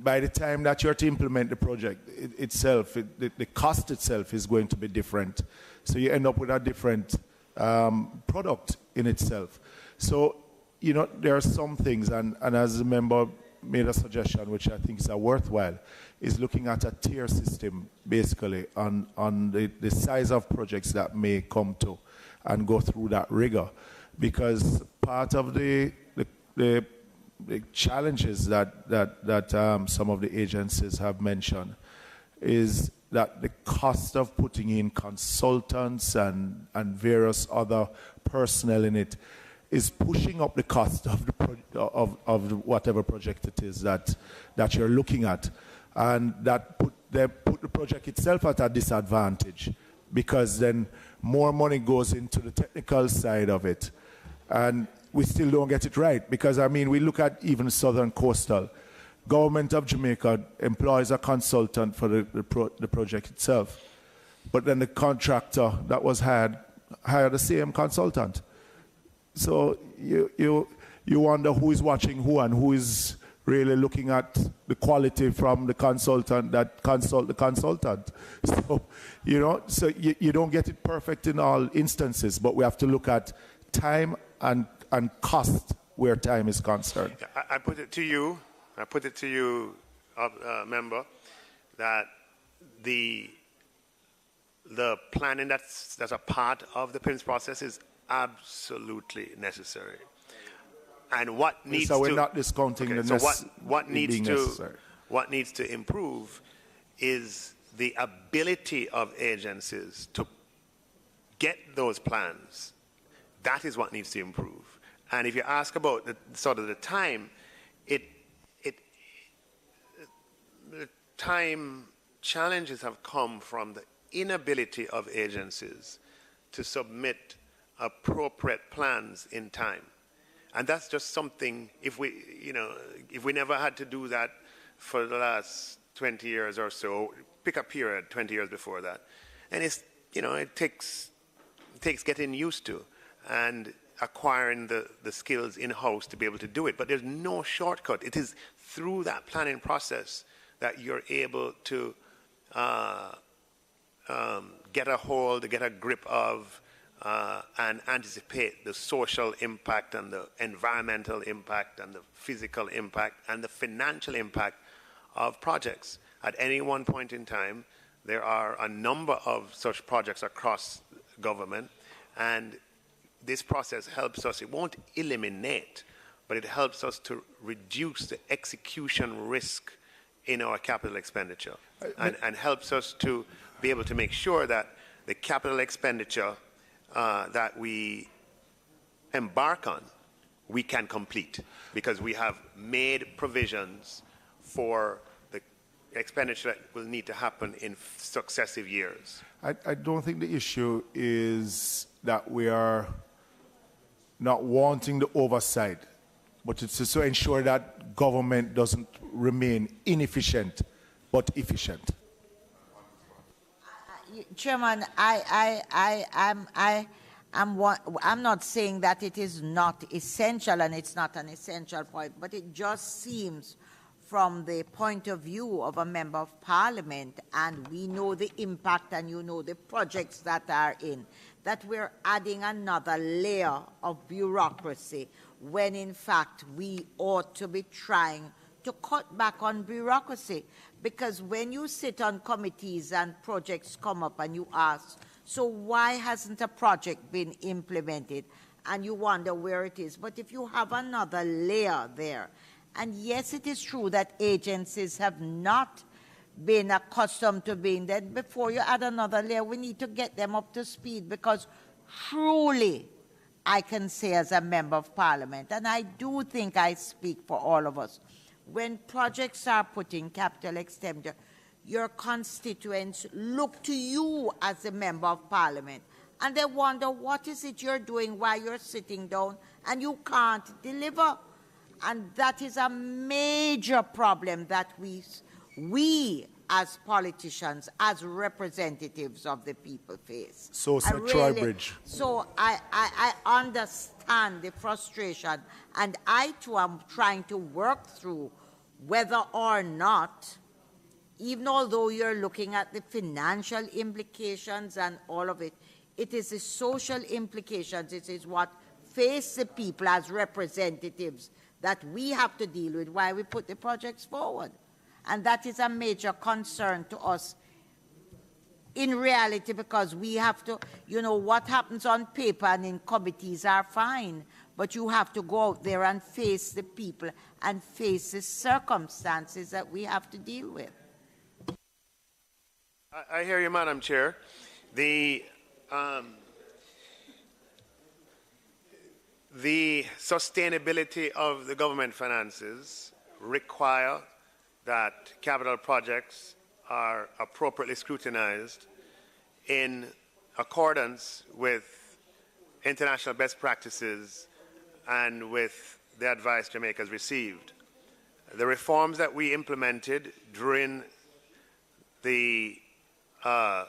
by the time that you're to implement the project itself, the cost itself is going to be different. So you end up with a different product in itself. So, there are some things, and as the member made a suggestion, which I think is worthwhile, is looking at a tier system, basically, on the size of projects that may come to and go through that rigor. Because part of the challenges that some of the agencies have mentioned is that the cost of putting in consultants and various other personnel in it is pushing up the cost of the whatever project it is that you're looking at, and that put the project itself at a disadvantage, because then more money goes into the technical side of it, and we still don't get it right. Because we look at even Southern Coastal. Government of Jamaica employs a consultant for the project itself, but then the contractor that was hired the same consultant. So you wonder who is watching who and who is really looking at the quality from the consultant that consult the consultant. So so you don't get it perfect in all instances, but we have to look at time and cost where time is concerned. I put it to you, member, that the planning that's a part of the PIMS process is absolutely necessary. And what needs so we're not discounting what needs to improve is the ability of agencies to get those plans. That is what needs to improve. And if you ask about the time, the time challenges have come from the inability of agencies to submit appropriate plans in time. And that's just something, if we never had to do that for the last 20 years or so, pick a period 20 years before that. And it takes getting used to and acquiring the skills in-house to be able to do it. But there's no shortcut. It is through that planning process that you're able to get a hold, get a grip of, and anticipate the social impact and the environmental impact and the physical impact and the financial impact of projects. At any one point in time, there are a number of such projects across government, and this process helps us. It won't eliminate, but it helps us to reduce the execution risk in our capital expenditure, and helps us to be able to make sure that the capital expenditure that we embark on, we can complete, because we have made provisions for the expenditure that will need to happen in successive years. I don't think the issue is that we are not wanting the oversight, but it's to ensure that government doesn't remain inefficient but efficient. Chairman, I'm not saying that it is not essential, and it's not an essential point, but it just seems from the point of view of a member of parliament, and we know the impact and you know the projects that are in, that we're adding another layer of bureaucracy when in fact we ought to be trying to cut back on bureaucracy. Because when you sit on committees and projects come up and you ask, so why hasn't a project been implemented? And you wonder where it is. But if you have another layer there, and yes, it is true that agencies have not been accustomed to being there. Before you add another layer, we need to get them up to speed, because truly, I can say as a member of parliament, and I do think I speak for all of us, when projects are put in capital expenditure, your constituents look to you as a member of parliament, and they wonder what is it you're doing while you're sitting down and you can't deliver. And that is a major problem that we as politicians, as representatives of the people face. So said Trowbridge. So I understand the frustration, and I too am trying to work through whether or not, even although you're looking at the financial implications and all of it, it is the social implications, it is what face the people as representatives that we have to deal with while we put the projects forward. And that is a major concern to us in reality, because we have to, what happens on paper and in committees are fine, but you have to go out there and face the people and face the circumstances that we have to deal with. I hear you, Madam Chair. The sustainability of the government finances require that capital projects are appropriately scrutinized in accordance with international best practices and with the advice Jamaica has received. The reforms that we implemented during some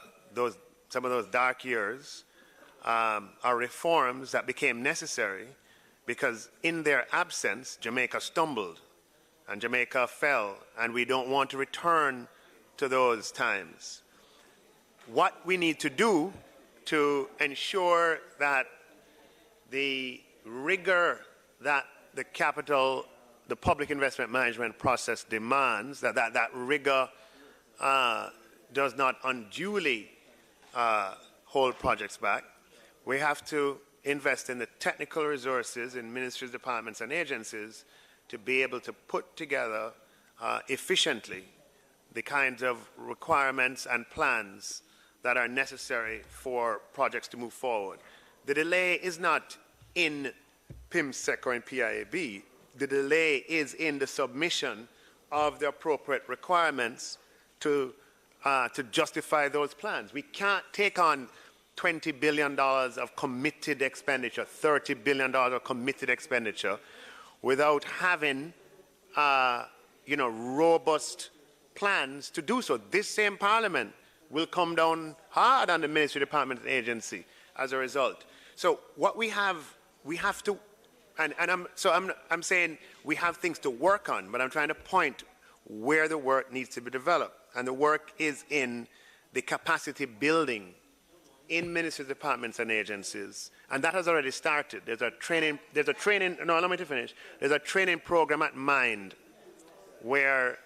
of those dark years are reforms that became necessary because in their absence, Jamaica stumbled and Jamaica fell, and we don't want to return to those times. What we need to do to ensure that the rigor that the public investment management process demands, that rigor does not unduly hold projects back, we have to invest in the technical resources in ministries, departments, and agencies to be able to put together efficiently the kinds of requirements and plans that are necessary for projects to move forward. The delay is not in PIMSEC or in PIAB. The delay is in the submission of the appropriate requirements to justify those plans. We can't take on $20 billion of committed expenditure, $30 billion of committed expenditure without having robust plans to do so. This same Parliament will come down hard on the Ministry, Department, and Agency as a result. So what we have to, I'm saying we have things to work on, but I'm trying to point where the work needs to be developed. And the work is in the capacity building in ministries, departments, and agencies. And that has already started. There's a training, no, allow me to finish. There's a training program at MIND where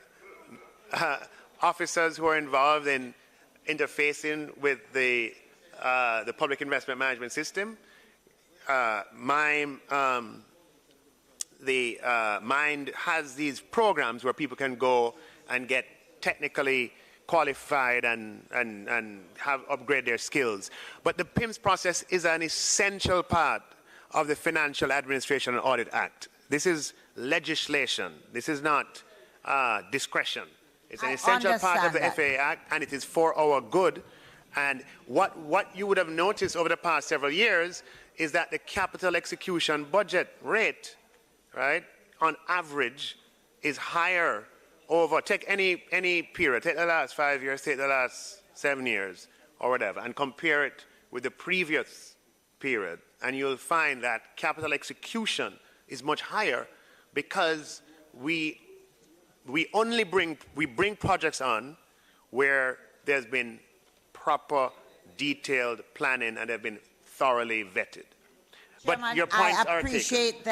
officers who are involved in interfacing with the public investment management system, MIND has these programs where people can go and get technically qualified and have upgrade their skills. But the PIMS process is an essential part of the Financial Administration and Audit Act. This is legislation. This is not discretion. It's an essential part of the FAA Act, and it is for our good. And what you would have noticed over the past several years is that the capital execution budget rate, right, on average is higher over, take any period, take the last 5 years, take the last 7 years, or whatever, and compare it with the previous period, and you'll find that capital execution is much higher because we bring projects on where there's been proper, detailed planning and they've been thoroughly vetted. But Chairman, your points I appreciate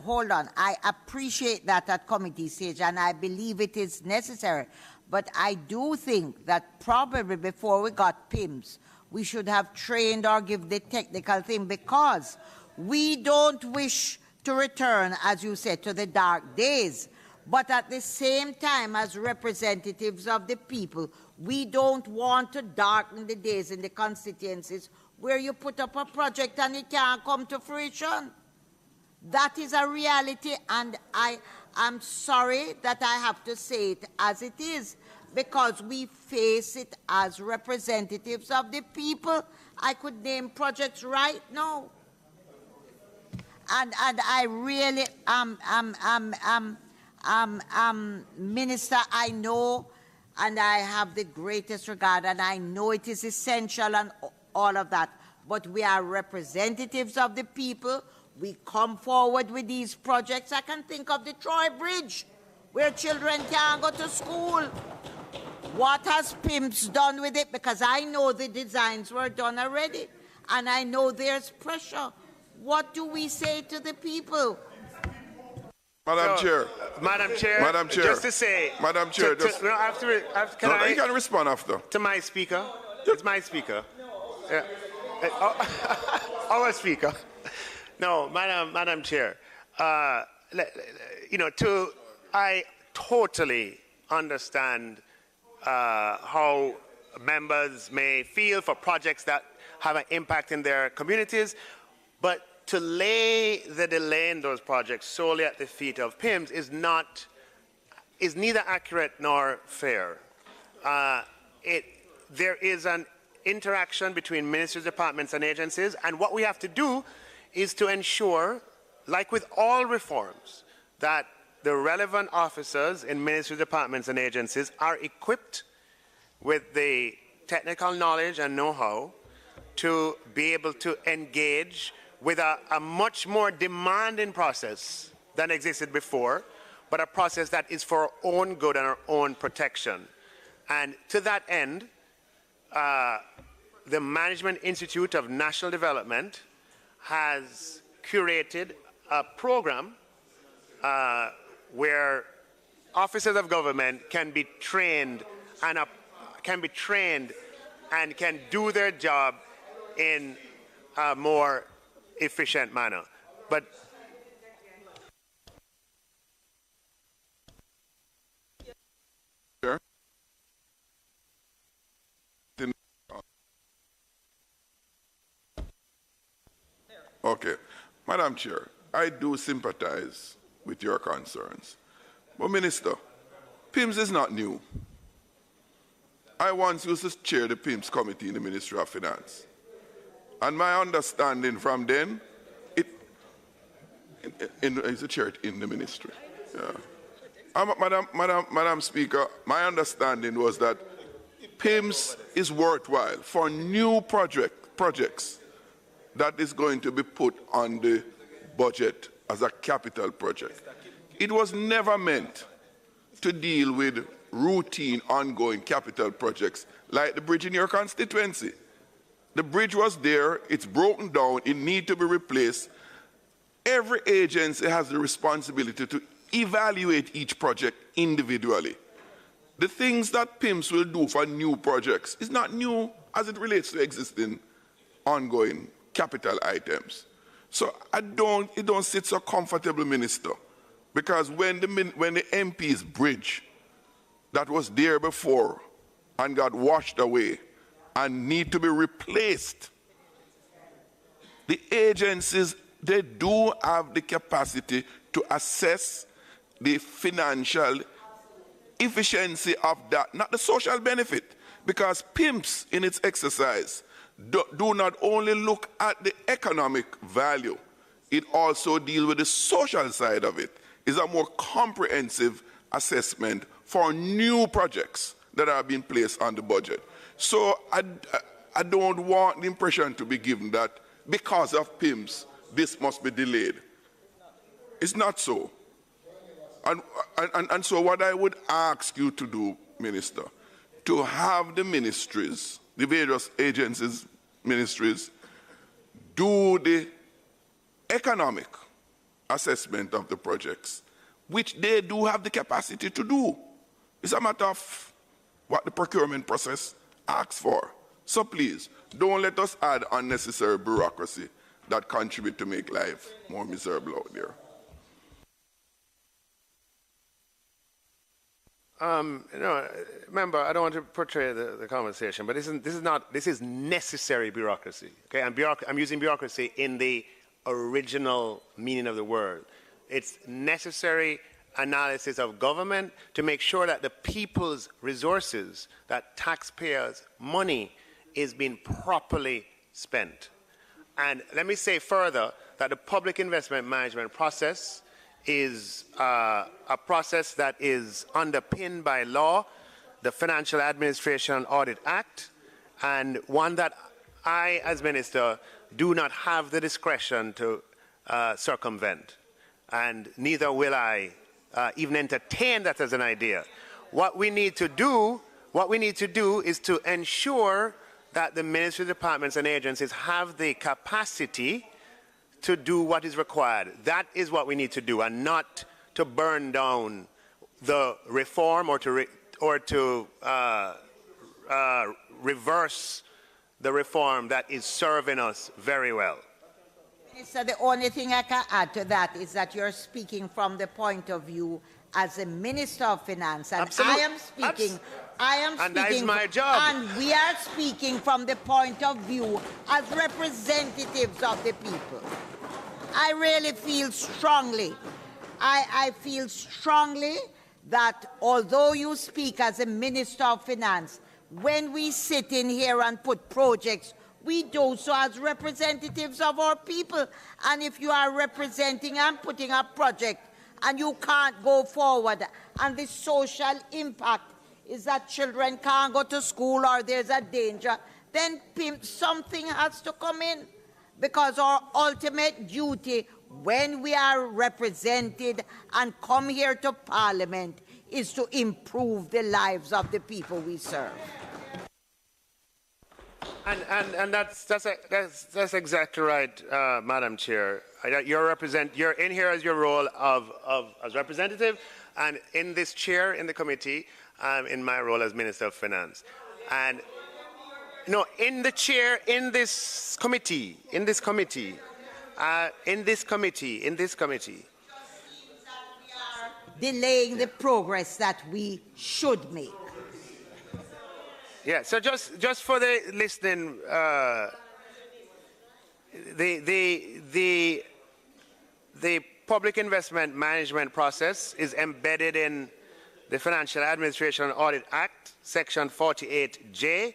hold on. I appreciate that at committee stage, and I believe it is necessary. But I do think that probably before we got PIMS, we should have trained or give the technical thing, because we don't wish to return, as you said, to the dark days. But at the same time, as representatives of the people, we don't want to darken the days in the constituencies where you put up a project and it can't come to fruition. That is a reality, and I'm sorry that I have to say it as it is, because we face it as representatives of the people. I could name projects right now. And I really, Minister, I know, and I have the greatest regard, and I know it is essential and all of that, but we are representatives of the people. We come forward with these projects. I can think of the Troy Bridge, where children can't go to school. What has PIMS done with it? Because I know the designs were done already, and I know there's pressure. What do we say to the people? Madam Chair. Madam Chair. Madam Chair. Just to say. Madam Chair. You can respond after. To my speaker. It's my speaker. Yeah. Our speaker. No, Madam Chair. I totally understand how members may feel for projects that have an impact in their communities, but to lay the delay in those projects solely at the feet of PIMS is neither accurate nor fair. There is an interaction between ministries, departments, and agencies, and what we have to do is to ensure, like with all reforms, that the relevant officers in ministries, departments, and agencies are equipped with the technical knowledge and know-how to be able to engage with a much more demanding process than existed before, but a process that is for our own good and our own protection. And to that end, the Management Institute of National Development has curated a program where officers of government can be trained and can do their job in a more efficient manner. But Sure. Okay. Madam Chair, I do sympathize with your concerns. But Minister, PIMS is not new. I once used to chair the PIMS committee in the Ministry of Finance. And my understanding from then, it's a chair in the ministry. Yeah. Madam Speaker, my understanding was that PIMS is worthwhile for new projects that is going to be put on the budget as a capital project. It was never meant to deal with routine, ongoing capital projects like the bridge in your constituency. The bridge was there, it's broken down, it needs to be replaced. Every agency has the responsibility to evaluate each project individually. The things that PIMS will do for new projects is not new as it relates to existing ongoing capital items. So it don't sit so comfortable, Minister, because when the MP's bridge that was there before and got washed away and need to be replaced. The agencies, they do have the capacity to assess the financial efficiency of that, not the social benefit, because PIMS in its exercise do not only look at the economic value, it also deals with the social side of it. It's a more comprehensive assessment for new projects that are being placed on the budget. So I don't want the impression to be given that because of PIMS, this must be delayed. It's not so. And so what I would ask you to do, Minister, to have the ministries, the various agencies, ministries, do the economic assessment of the projects, which they do have the capacity to do. It's a matter of what the procurement process asks for. So please, don't let us add unnecessary bureaucracy that contribute to make life more miserable out there. Remember, I don't want to portray the conversation, but this is necessary bureaucracy. Okay, I'm using bureaucracy in the original meaning of the word. It's necessary analysis of government to make sure that the people's resources, that taxpayers' money, is being properly spent. And let me say further that the public investment management process is a process that is underpinned by law, the Financial Administration Audit Act, and one that I, as Minister, do not have the discretion to circumvent. And neither will I even entertain that as an idea. What we need to do is to ensure that the ministry, departments, and agencies have the capacity to do what is required. That is what we need to do, and not to burn down the reform or to reverse the reform that is serving us very well. Minister, the only thing I can add to that is that you're speaking from the point of view as a Minister of Finance, and Absolutely. I am speaking, and that is my job. And we are speaking from the point of view as representatives of the people. I really feel strongly, I feel strongly that although you speak as a Minister of Finance, when we sit in here and put projects, we do so as representatives of our people. And if you are representing and putting a project and you can't go forward, and the social impact is that children can't go to school or there's a danger, then something has to come in. Because our ultimate duty when we are represented and come here to Parliament is to improve the lives of the people we serve. And that's exactly right, Madam Chair. You're in here as your role as representative, and in this chair in the committee, in my role as Minister of Finance. And no, in the chair, in this committee. Delaying the progress that we should make. Yeah, so just for the listening, the public investment management process is embedded in the Financial Administration Audit Act, Section 48J,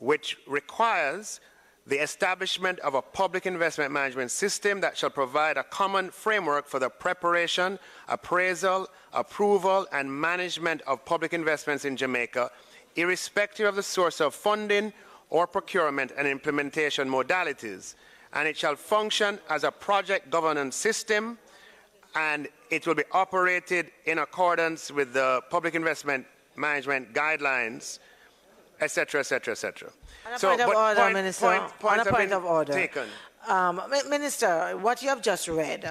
which requires the establishment of a public investment management system that shall provide a common framework for the preparation, appraisal, approval, and management of public investments in Jamaica, irrespective of the source of funding or procurement and implementation modalities. And it shall function as a project governance system, and it will be operated in accordance with the public investment management guidelines, etc., etc., etc. On a point of order, Minister. On a point of order. Taken. Minister, what you have just read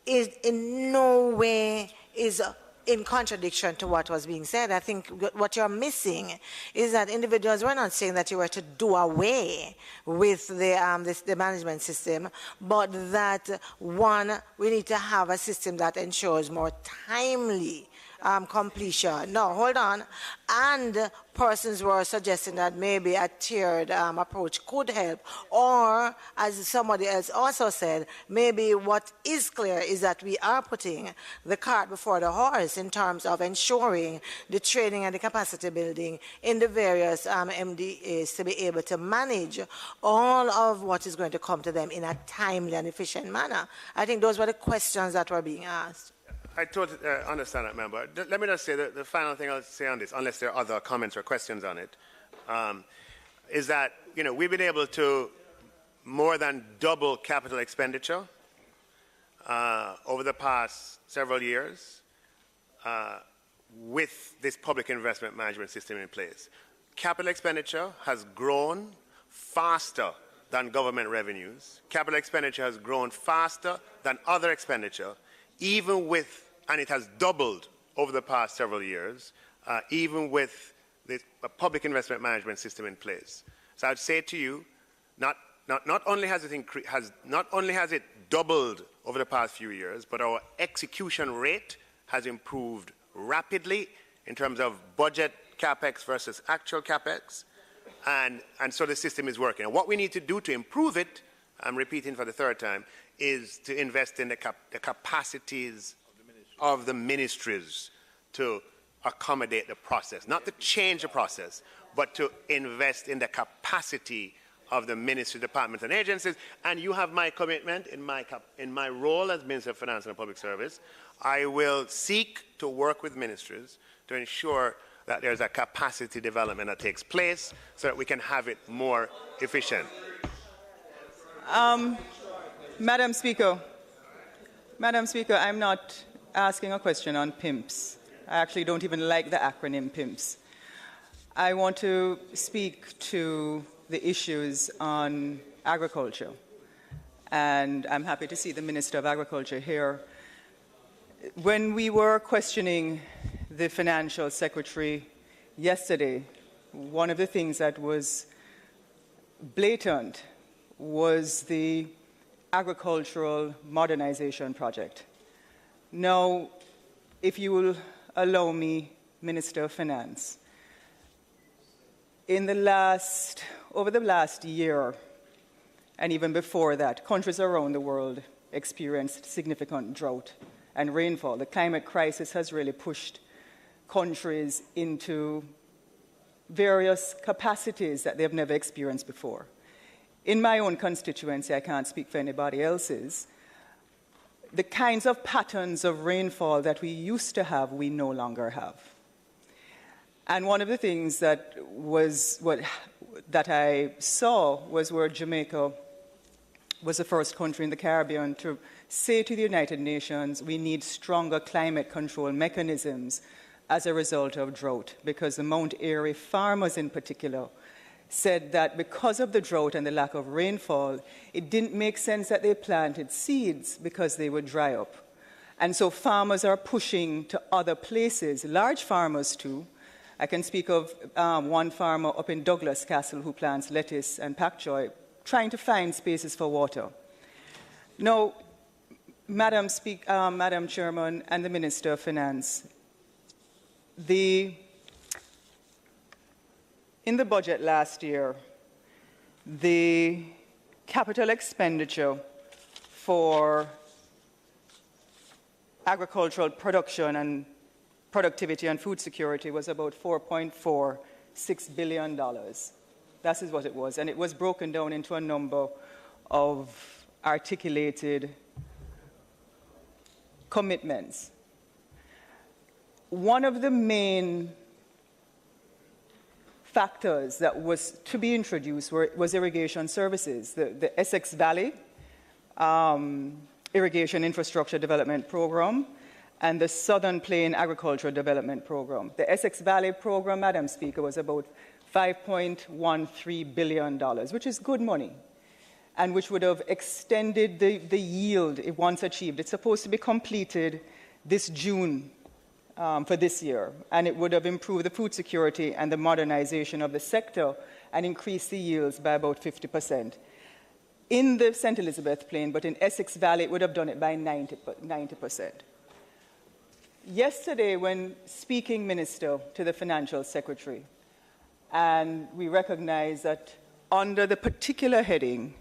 is in no way is in contradiction to what was being said. I think what you're missing is that individuals were not saying that you were to do away with the management system, but that, one, we need to have a system that ensures more timely completion. No, hold on. And persons were suggesting that maybe a tiered approach could help. Or, as somebody else also said, maybe what is clear is that we are putting the cart before the horse in terms of ensuring the training and the capacity building in the various MDAs to be able to manage all of what is going to come to them in a timely and efficient manner. I think those were the questions that were being asked. I totally understand that, member. Let me just say that the final thing I'll say on this, unless there are other comments or questions on it, is that, you know, we've been able to more than double capital expenditure over the past several years with this public investment management system in place. Capital expenditure has grown faster than government revenues. Capital expenditure has grown faster than other expenditure, even with, and it has doubled over the past several years, even with the public investment management system in place. So I'd say to you, not only has it doubled over the past few years, but our execution rate has improved rapidly in terms of budget capex versus actual capex, and so the system is working. And what we need to do to improve it, I'm repeating for the third time, is to invest in the capacities of the ministries to accommodate the process, not to change the process, but to invest in the capacity of the ministry, departments, and agencies. And you have my commitment in my role as Minister of Finance and Public Service. I will seek to work with ministries to ensure that there's a capacity development that takes place so that we can have it more efficient. Madam Speaker, I'm not asking a question on PIMS. I actually don't even like the acronym PIMS. I want to speak to the issues on agriculture, and I'm happy to see the Minister of Agriculture here. When we were questioning the Financial Secretary yesterday, one of the things that was blatant was the agricultural modernization project. Now, if you will allow me, Minister of Finance, over the last year, and even before that, countries around the world experienced significant drought and rainfall. The climate crisis has really pushed countries into various capacities that they've never experienced before. In my own constituency, I can't speak for anybody else's, the kinds of patterns of rainfall that we used to have, we no longer have. And one of the things that I saw was where Jamaica was the first country in the Caribbean to say to the United Nations, we need stronger climate control mechanisms as a result of drought, because the Mount Airy farmers in particular said that because of the drought and the lack of rainfall, it didn't make sense that they planted seeds because they would dry up. And so farmers are pushing to other places, large farmers too. I can speak of one farmer up in Douglas Castle who plants lettuce and pak choy, trying to find spaces for water. Now, Madam Chairman and the Minister of Finance, in the budget last year, the capital expenditure for agricultural production and productivity and food security was about $4.46 billion. That is what it was. And it was broken down into a number of articulated commitments. One of the main factors that was to be introduced was irrigation services. The Essex Valley Irrigation Infrastructure Development Program and the Southern Plain Agricultural Development Program. The Essex Valley program, Madam Speaker, was about $5.13 billion, which is good money, and which would have extended the yield if once achieved. It's supposed to be completed this June for this year, and it would have improved the food security and the modernization of the sector and increased the yields by about 50%. In the St. Elizabeth Plain, but in Essex Valley, it would have done it by 90%. Yesterday, when speaking, Minister, to the Financial Secretary, and we recognize that under the particular heading,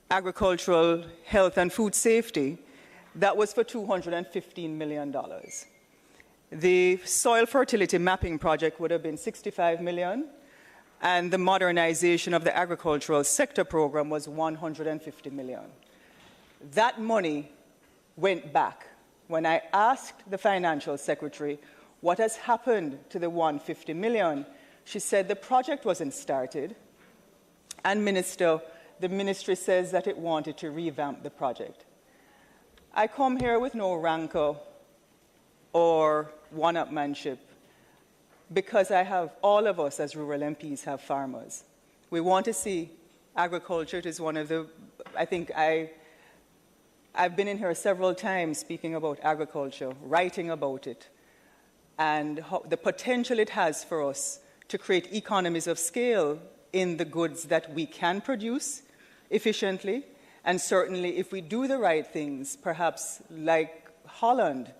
Agricultural Health and Food Safety, that was for $215 million. The Soil Fertility Mapping Project would have been $65 million, and the modernization of the agricultural sector program was $150 million. That money went back. When I asked the Financial Secretary what has happened to the $150 million, she said the project wasn't started, and Minister, the ministry says that it wanted to revamp the project. I come here with no rancor or one-upmanship, because all of us as rural MPs have farmers. We want to see agriculture. It is one of the, I think I've been in here several times speaking about agriculture, writing about it, and the potential it has for us to create economies of scale in the goods that we can produce efficiently. And certainly, if we do the right things, perhaps like Holland,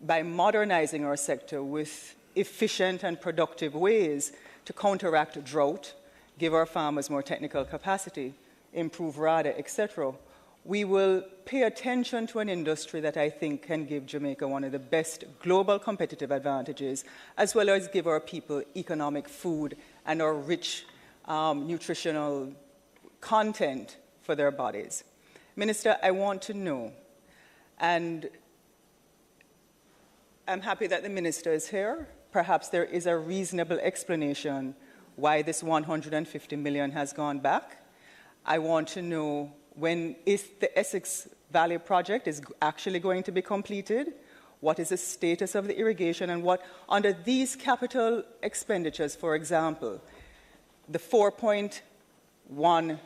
by modernizing our sector with efficient and productive ways to counteract drought, give our farmers more technical capacity, improve RADA, etc., we will pay attention to an industry that I think can give Jamaica one of the best global competitive advantages, as well as give our people economic food and our rich nutritional content for their bodies. Minister, I want to know, and I'm happy that the minister is here. Perhaps there is a reasonable explanation why this $150 million has gone back. I want to know, when is the Essex Valley project is actually going to be completed? What is the status of the irrigation, and what, under these capital expenditures, for example, the $4.1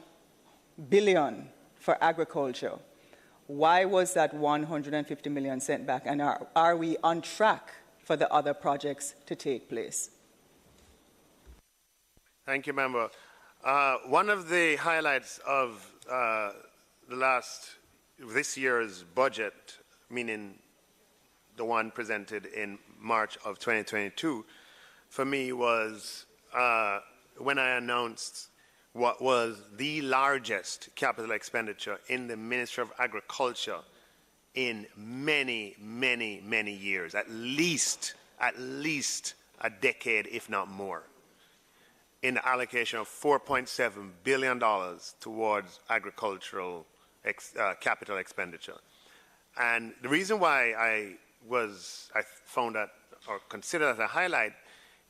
billion for agriculture, why was that $150 million sent back, and are we on track for the other projects to take place? Thank you, Member. One of the highlights of this year's budget, meaning the one presented in March of 2022, for me was when I announced what was the largest capital expenditure in the Ministry of Agriculture in many, many, many years, at least a decade, if not more, in the allocation of $4.7 billion towards agricultural capital expenditure. And the reason why I found that, or consider that a highlight,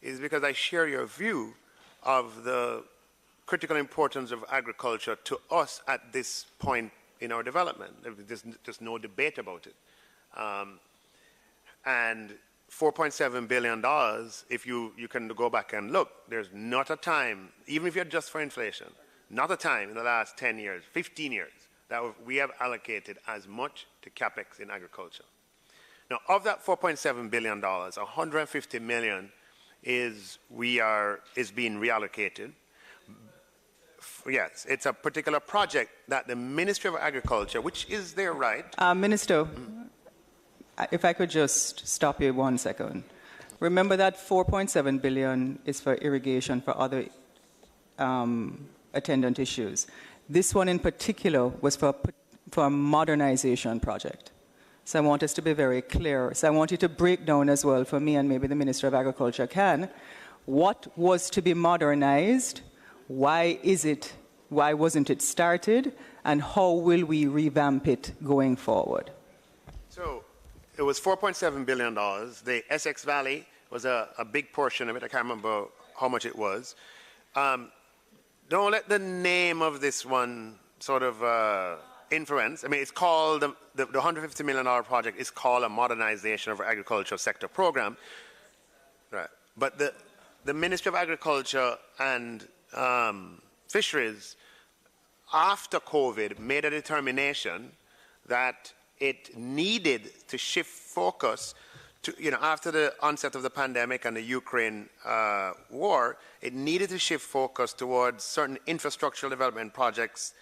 is because I share your view of the critical importance of agriculture to us at this point in our development. There's no debate about it. And $4.7 billion, if you can go back and look, there's not a time, even if you adjust for inflation, not a time in the last 10 years, 15 years, that we have allocated as much to CapEx in agriculture. Now, of that $4.7 billion, $150 million is being reallocated. Yes, it's a particular project that the Ministry of Agriculture, which is their right. Minister, if I could just stop you 1 second. Remember that $4.7 billion is for irrigation for other attendant issues. This one in particular was for a modernization project. So I want us to be very clear. So I want you to break down as well for me, and maybe the Minister of Agriculture can, what was to be modernized, why wasn't it started, and how will we revamp it going forward? So it was $4.7 billion. The Essex Valley was a big portion of it. I can't remember how much it was. Don't let the name of this one sort of influence. I mean, it's called, the $150 million project is called a modernization of our agricultural sector program. Right. But the Ministry of Agriculture and Fisheries, after COVID, made a determination that it needed to shift focus to, after the onset of the pandemic and the Ukraine war, it needed to shift focus towards certain infrastructural development projects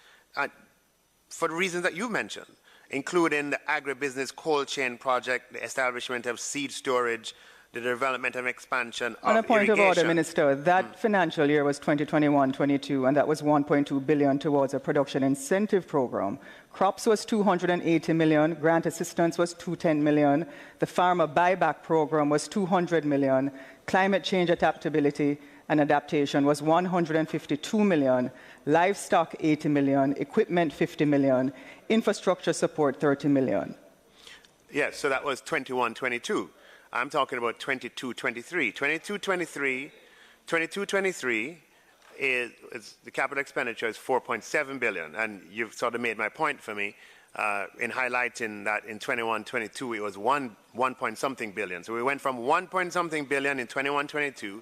for the reasons that you mentioned. including the agribusiness cold chain project, the establishment of seed storage, the development and expansion of On a point irrigation. of order, Minister, that financial year was 2021-22, and that was 1.2 billion towards a production incentive program. Crops was 280 million, grant assistance was 210 million, the farmer buyback program was 200 million, climate change adaptability and adaptation was 152 million, livestock 80 million, equipment 50 million, infrastructure support 30 million. Yes, so that was 21-22. I'm talking about 22-23. 22-23 is the capital expenditure is 4.7 billion, and you've sort of made my point for me in highlighting that in 21-22 it was 1 point something billion. So we went from 1 point something billion in 21-22 to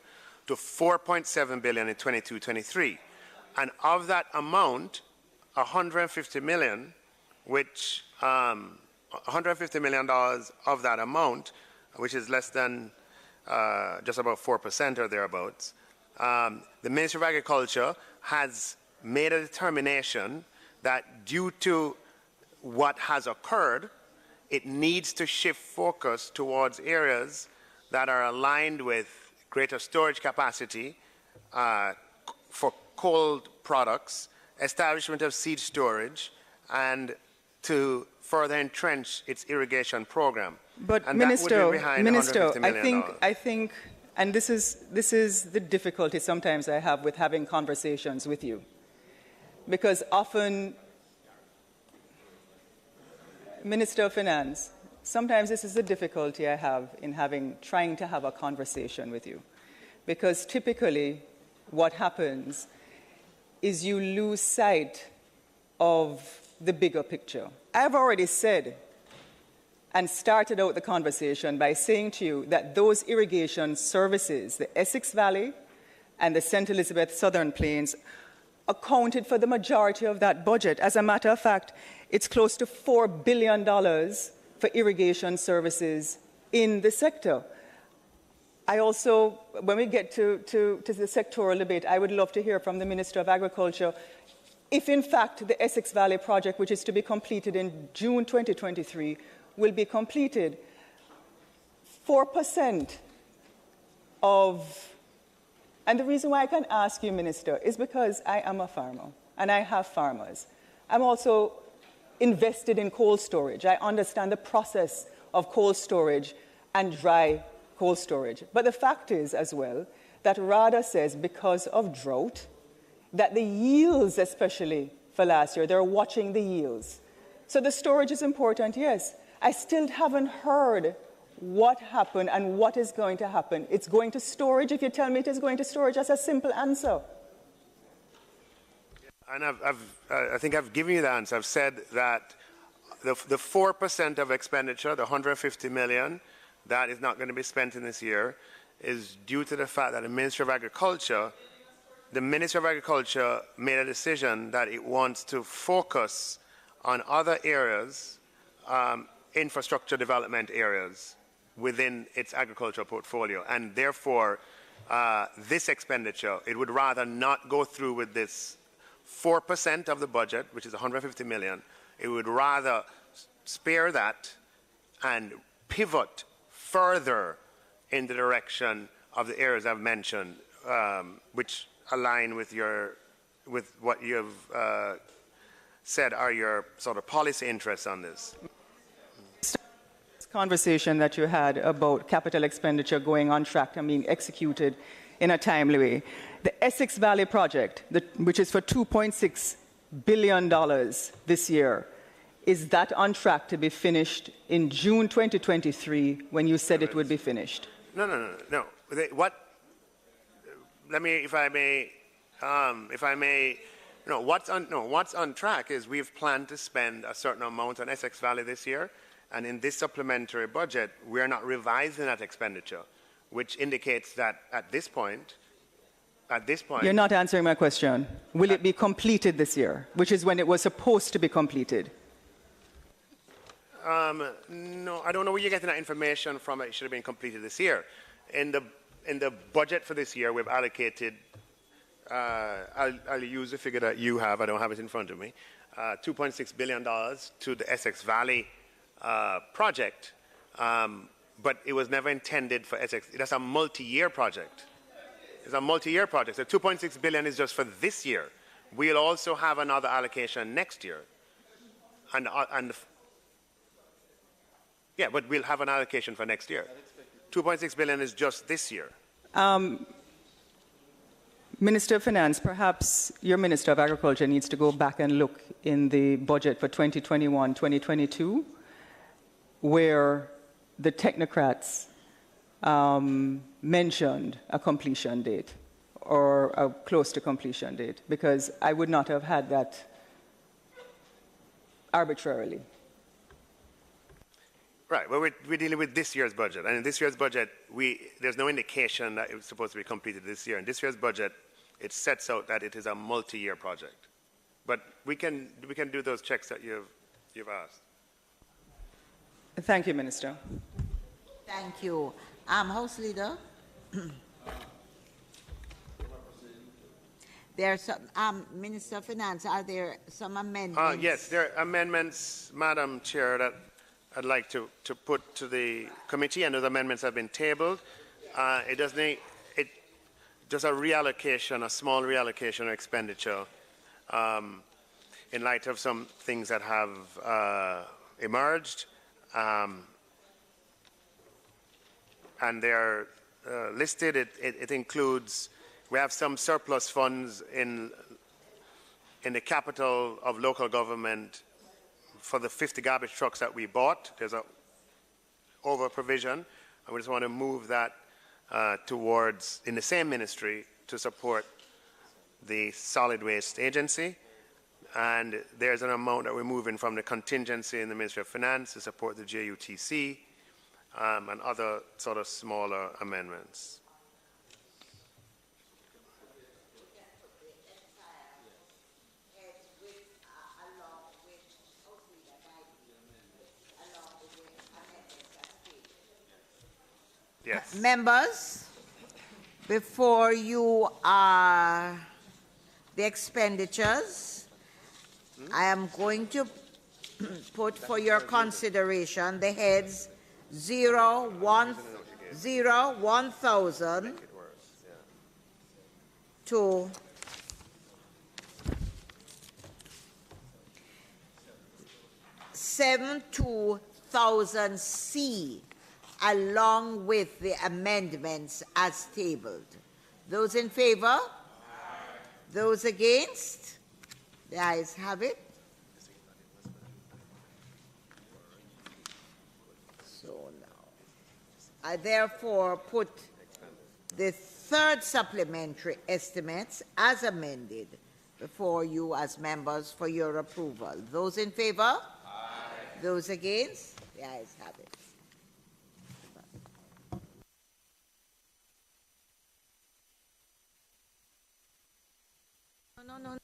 4.7 billion in 22-23, and of that amount, 150 million, which $150 million of that amount, which is less than just about 4% or thereabouts, the Ministry of Agriculture has made a determination that due to what has occurred, it needs to shift focus towards areas that are aligned with greater storage capacity for cold products, establishment of seed storage, and to further entrench its irrigation program. But and Minister, I think, and this is the difficulty sometimes I have with having conversations with you, because often, Minister of Finance, sometimes this is the difficulty I have in trying to have a conversation with you, because typically what happens is you lose sight of the bigger picture. I've already said and started out the conversation by saying to you that those irrigation services, the Essex Valley and the St. Elizabeth Southern Plains, accounted for the majority of that budget. As a matter of fact, it's close to $4 billion for irrigation services in the sector. I also, when we get to the sectoral debate, I would love to hear from the Minister of Agriculture if, in fact, the Essex Valley project, which is to be completed in June 2023, will be completed. 4% of, and the reason why I can ask you, Minister, is because I am a farmer, and I have farmers. I'm also invested in cold storage. I understand the process of cold storage and dry cold storage. But the fact is, as well, that RADA says because of drought, that the yields, especially for last year, they're watching the yields. So the storage is important, yes. I still haven't heard what happened and what is going to happen. It's going to storage. If you tell me it is going to storage, that's a simple answer. And I think I've given you the answer. I've said that the 4% of expenditure, the 150 million, that is not going to be spent in this year, is due to the fact that the Ministry of Agriculture made a decision that it wants to focus on other areas, infrastructure development areas within its agricultural portfolio. And therefore, this expenditure, it would rather not go through with this 4% of the budget, which is 150 million. It would rather spare that and pivot further in the direction of the areas I've mentioned, which align with what you have said are your sort of policy interests on this. This conversation that you had about capital expenditure going on track and being executed in a timely way. The Essex Valley project, which is for $2.6 billion this year, is that on track to be finished in June 2023 when you said it would be finished? No. Let me, if I may, what's on track is we've planned to spend a certain amount on Essex Valley this year, and in this supplementary budget, we're not revising that expenditure, which indicates that at this point. You're not answering my question. Will it be completed this year, which is when it was supposed to be completed? No, I don't know where you're getting that information from. It should have been completed this year. In the budget for this year, we've allocated, I'll use the figure that you have, I don't have it in front of me, $2.6 billion to the Essex Valley project, but it was never intended for Essex. That's a multi-year project. It's a multi-year project. So $2.6 billion is just for this year. We'll also have another allocation next year. Yeah, but we'll have an allocation for next year. $2.6 billion is just this year. Minister of Finance, perhaps your Minister of Agriculture needs to go back and look in the budget for 2021-2022, where the technocrats mentioned a completion date or a close to completion date, because I would not have had that arbitrarily. Right. Well, we're dealing with this year's budget, and in this year's budget, there's no indication that it was supposed to be completed this year. In this year's budget, it sets out that it is a multi-year project. But we can do those checks that you've asked. Thank you, Minister. Thank you. House Leader. There's some, Minister of Finance, are there some amendments? Yes, there are amendments, Madam Chair, that I'd like to put to the committee, and those amendments have been tabled. It does need just a reallocation, a small reallocation of expenditure in light of some things that have emerged, and they're listed. It includes, we have some surplus funds in the capital of local government for the 50 garbage trucks that we bought. There's a over provision, and we just want to move that towards, in the same ministry, to support the solid waste agency. And there's an amount that we're moving from the contingency in the Ministry of Finance to support the JUTC, and other sort of smaller amendments. Yes. Members, before you are the expenditures, I am going to put for your consideration the heads 0, 1, 0, 1,000 to 72,000 C, along with the amendments as tabled. Those in favor? Aye. Those against? The ayes have it. So now, I therefore put the third supplementary estimates as amended before you as members for your approval. Those in favor? Aye. Those against? The ayes have it. No.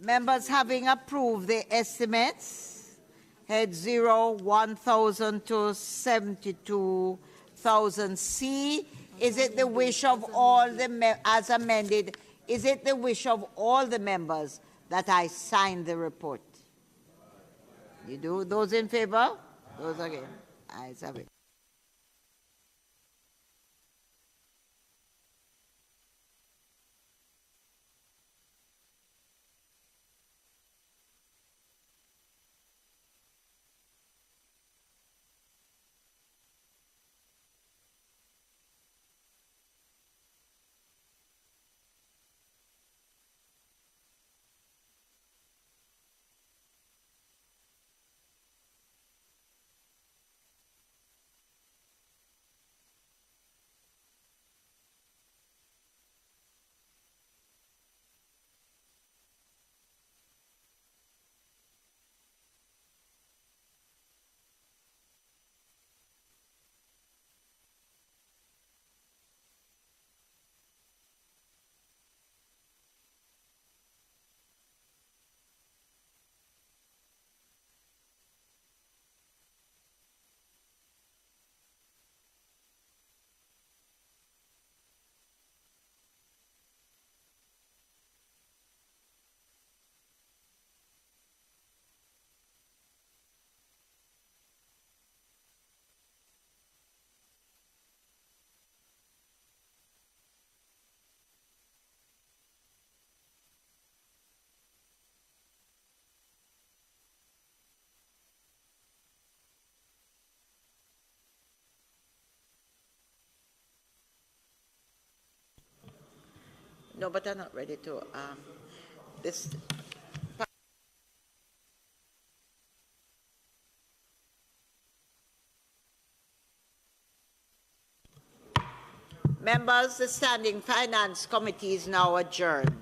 Members having approved the estimates, head 0, 1,000 to 72,000 C. Is it the wish of all the, as amended, is it the wish of all the members that I sign the report? You do? Those in favor? Those again? Ayes have it. No, but I'm not ready to. This. Members, the Standing Finance Committee is now adjourned.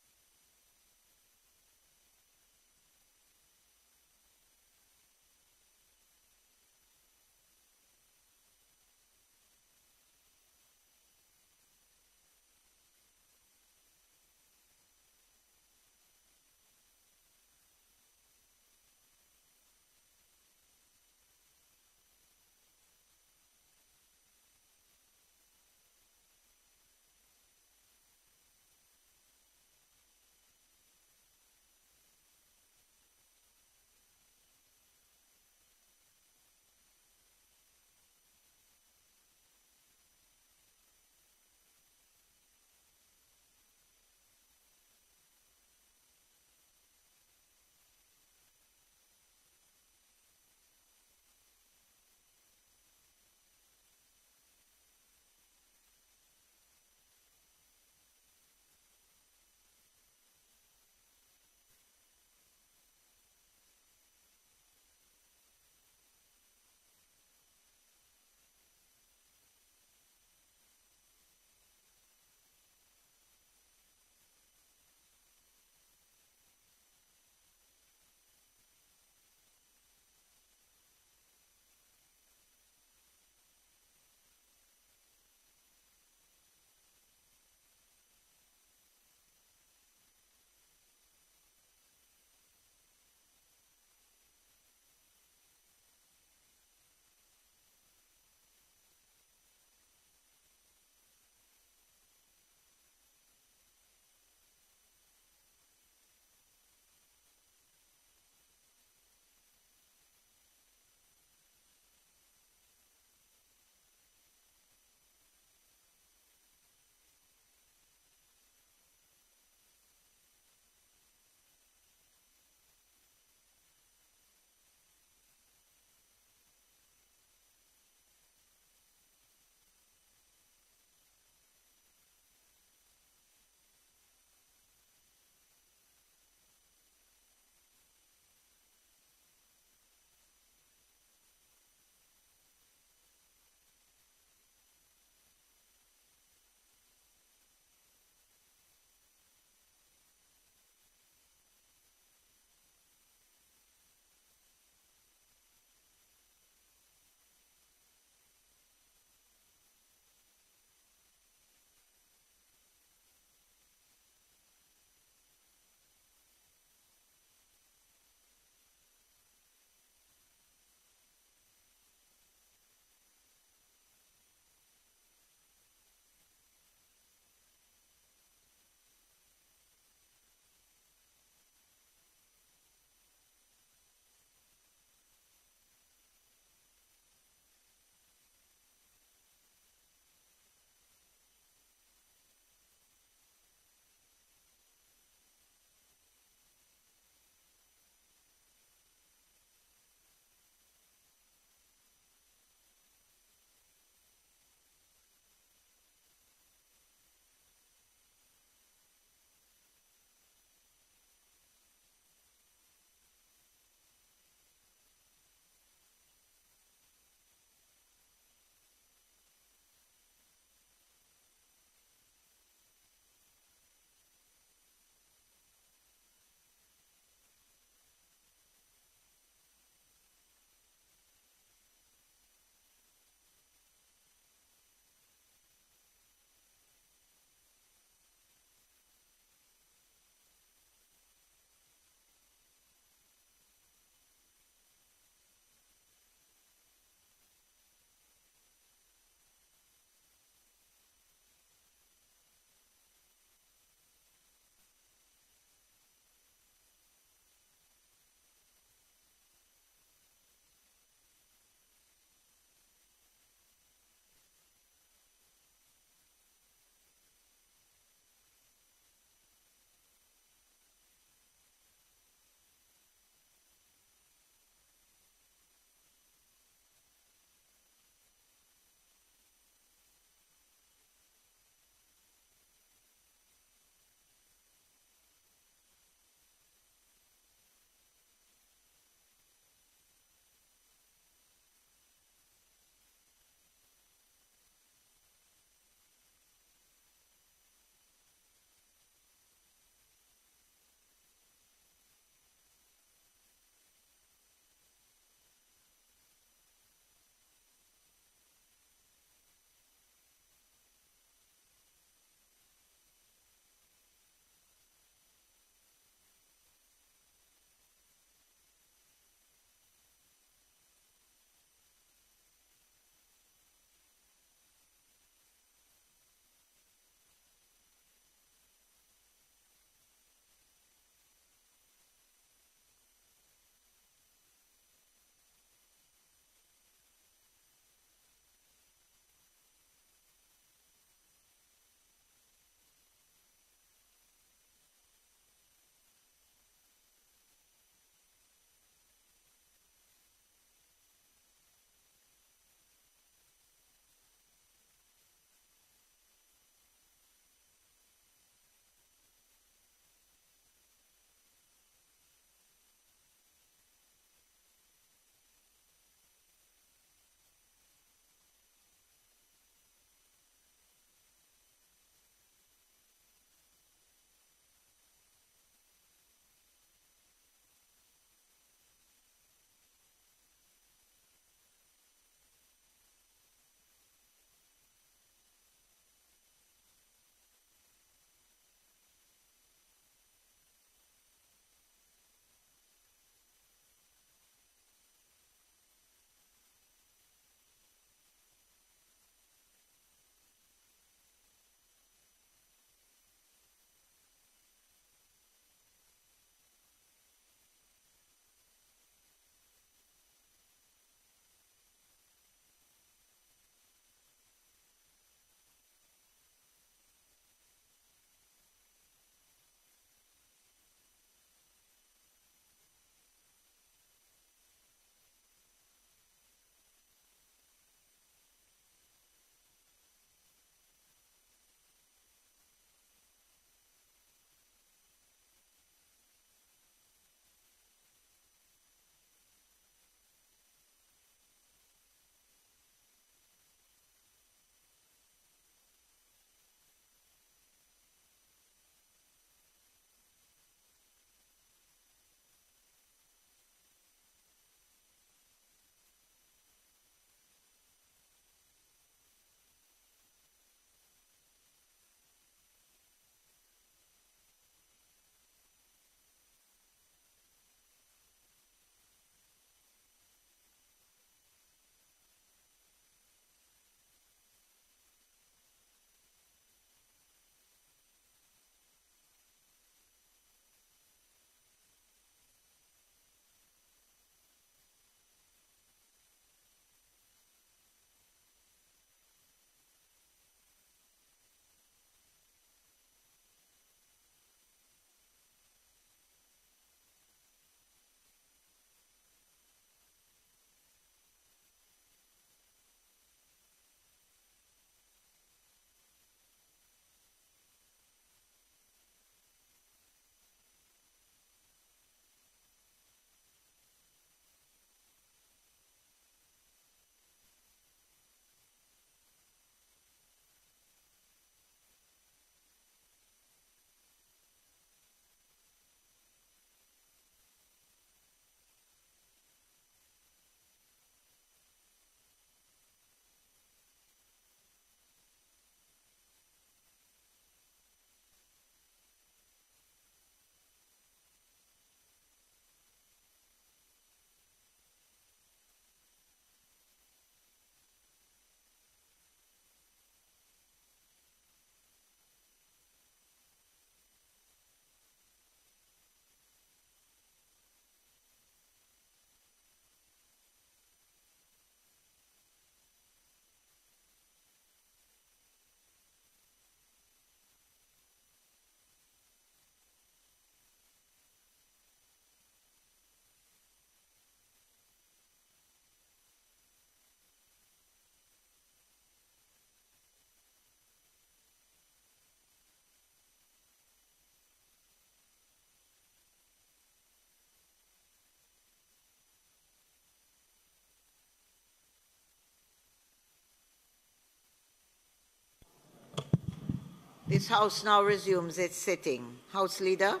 This House now resumes its sitting. House Leader.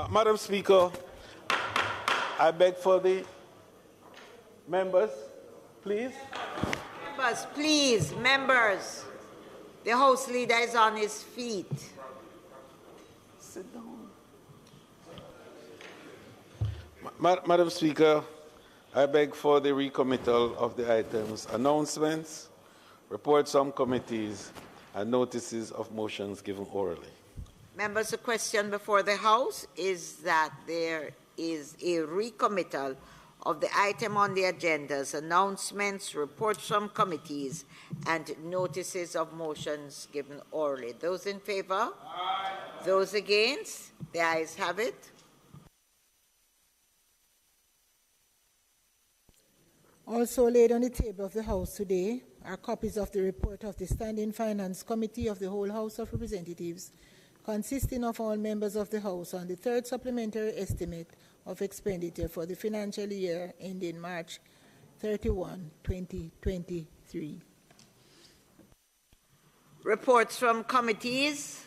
Madam Speaker, I beg for the members, please. Members, please, members. The House Leader is on his feet. Sit down. Madam Speaker, I beg for the recommittal of the items announcements, reports from committees, and notices of motions given orally. Members, the question before the House is that there is a recommittal of the item on the agendas, announcements, reports from committees, and notices of motions given orally. Those in favor? Aye. Those against? The ayes have it. Also laid on the table of the House today are copies of the report of the Standing Finance Committee of the whole House of Representatives, consisting of all members of the House, on the third supplementary estimate of expenditure for the financial year ending March 31, 2023. Reports from committees.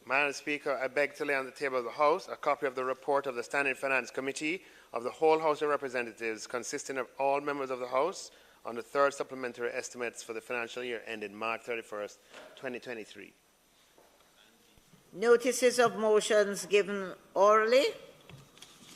Madam Speaker, I beg to lay on the table of the House a copy of the report of the Standing Finance Committee of the whole House of Representatives, consisting of all members of the House, on the third supplementary estimates for the financial year ending March 31st, 2023. Notices of motions given orally.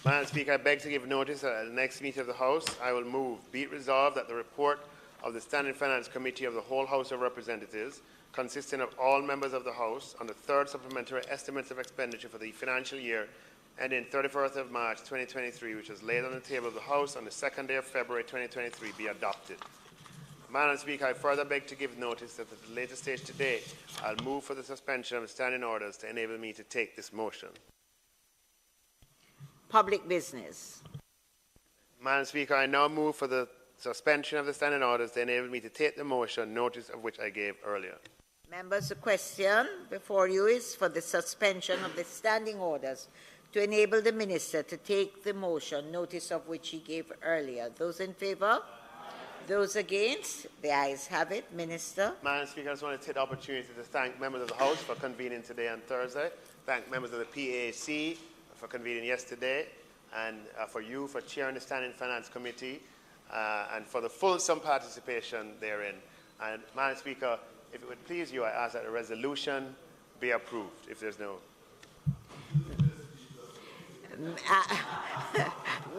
Madam Speaker, I beg to give notice that at the next meeting of the House, I will move, be it resolved that the report of the Standing Finance Committee of the whole House of Representatives, consisting of all members of the House, on the third supplementary estimates of expenditure for the financial year ending 31st of March 2023, which was laid on the table of the House on the 2nd day of February 2023, be adopted. Madam Speaker, I further beg to give notice that at the later stage today, I'll move for the suspension of the standing orders to enable me to take this motion. Public business. Madam Speaker, I now move for the suspension of the standing orders to enable me to take the motion, notice of which I gave earlier. Members, the question before you is for the suspension of the standing orders to enable the Minister to take the motion, notice of which he gave earlier. Those in favour? Those against? The ayes have it. Minister. Madam Speaker, I just want to take the opportunity to thank members of the House for convening today on Thursday, thank members of the PAC for convening yesterday, and for you for chairing the Standing Finance Committee, and for the fulsome participation therein. And Madam Speaker, if it would please you, I ask that the resolution be approved, if there's no...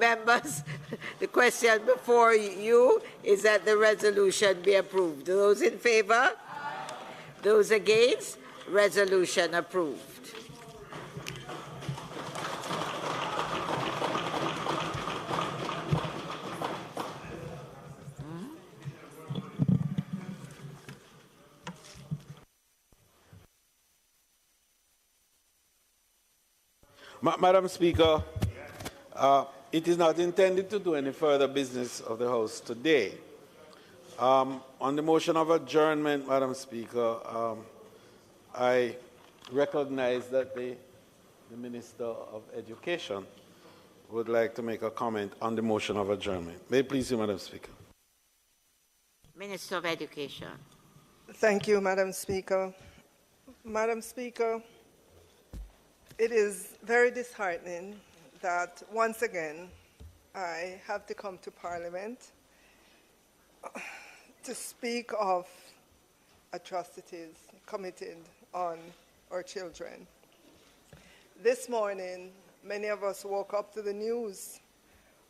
Members, the question before you is that the resolution be approved. Those in favour? Those against? Resolution approved. Madam Speaker, it is not intended to do any further business of the House today. On the motion of adjournment, Madam Speaker, I recognize that the Minister of Education would like to make a comment on the motion of adjournment. May it please you, Madam Speaker. Minister of Education. Thank you, Madam Speaker. Madam Speaker, it is very disheartening that once again I have to come to Parliament to speak of atrocities committed on our children. This morning, many of us woke up to the news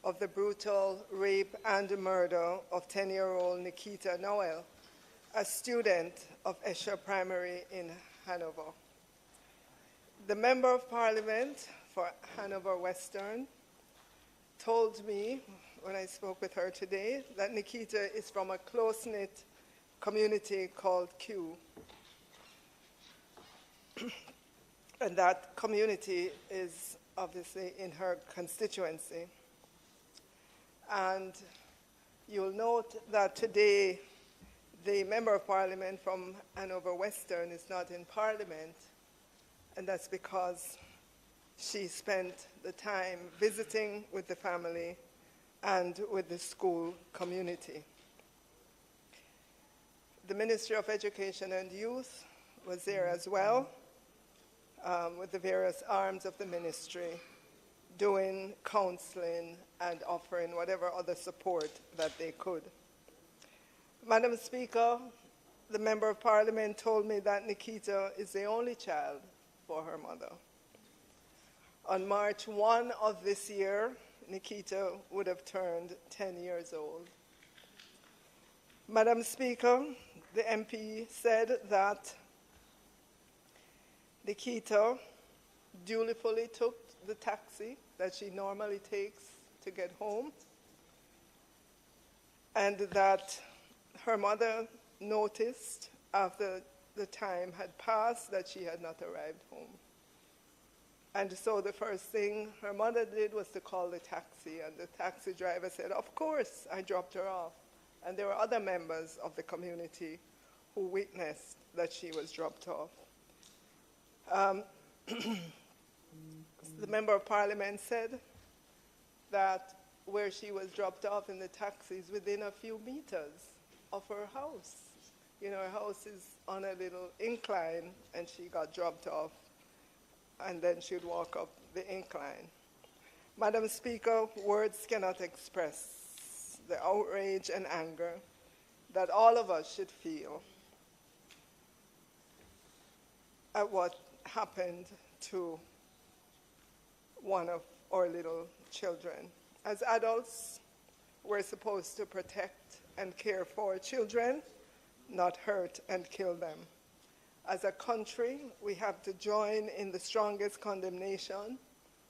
of the brutal rape and murder of 10-year-old Nikita Noel, a student of Esher Primary in Hanover. The Member of Parliament for Hanover Western told me when I spoke with her today that Nikita is from a close-knit community called Q. And that community is obviously in her constituency. And you'll note that today the Member of Parliament from Hanover Western is not in Parliament, and that's because she spent the time visiting with the family and with the school community. The Ministry of Education and Youth was there as well, with the various arms of the ministry, doing counseling and offering whatever other support that they could. Madam Speaker, the Member of Parliament told me that Nikita is the only child for her mother. On March 1 of this year, Nikita would have turned 10 years old. Madam Speaker, the MP said that Nikita dutifully took the taxi that she normally takes to get home, and that her mother noticed after the time had passed that she had not arrived home. And so the first thing her mother did was to call the taxi, and the taxi driver said, "Of course, I dropped her off." And there were other members of the community who witnessed that she was dropped off. The Member of Parliament said that where she was dropped off in the taxi is within a few meters of her house. You know, her house is on a little incline, and she got dropped off, and then she'd walk up the incline. Madam Speaker, words cannot express the outrage and anger that all of us should feel at what happened to one of our little children. As adults, we're supposed to protect and care for children, not hurt and kill them. As a country, we have to join in the strongest condemnation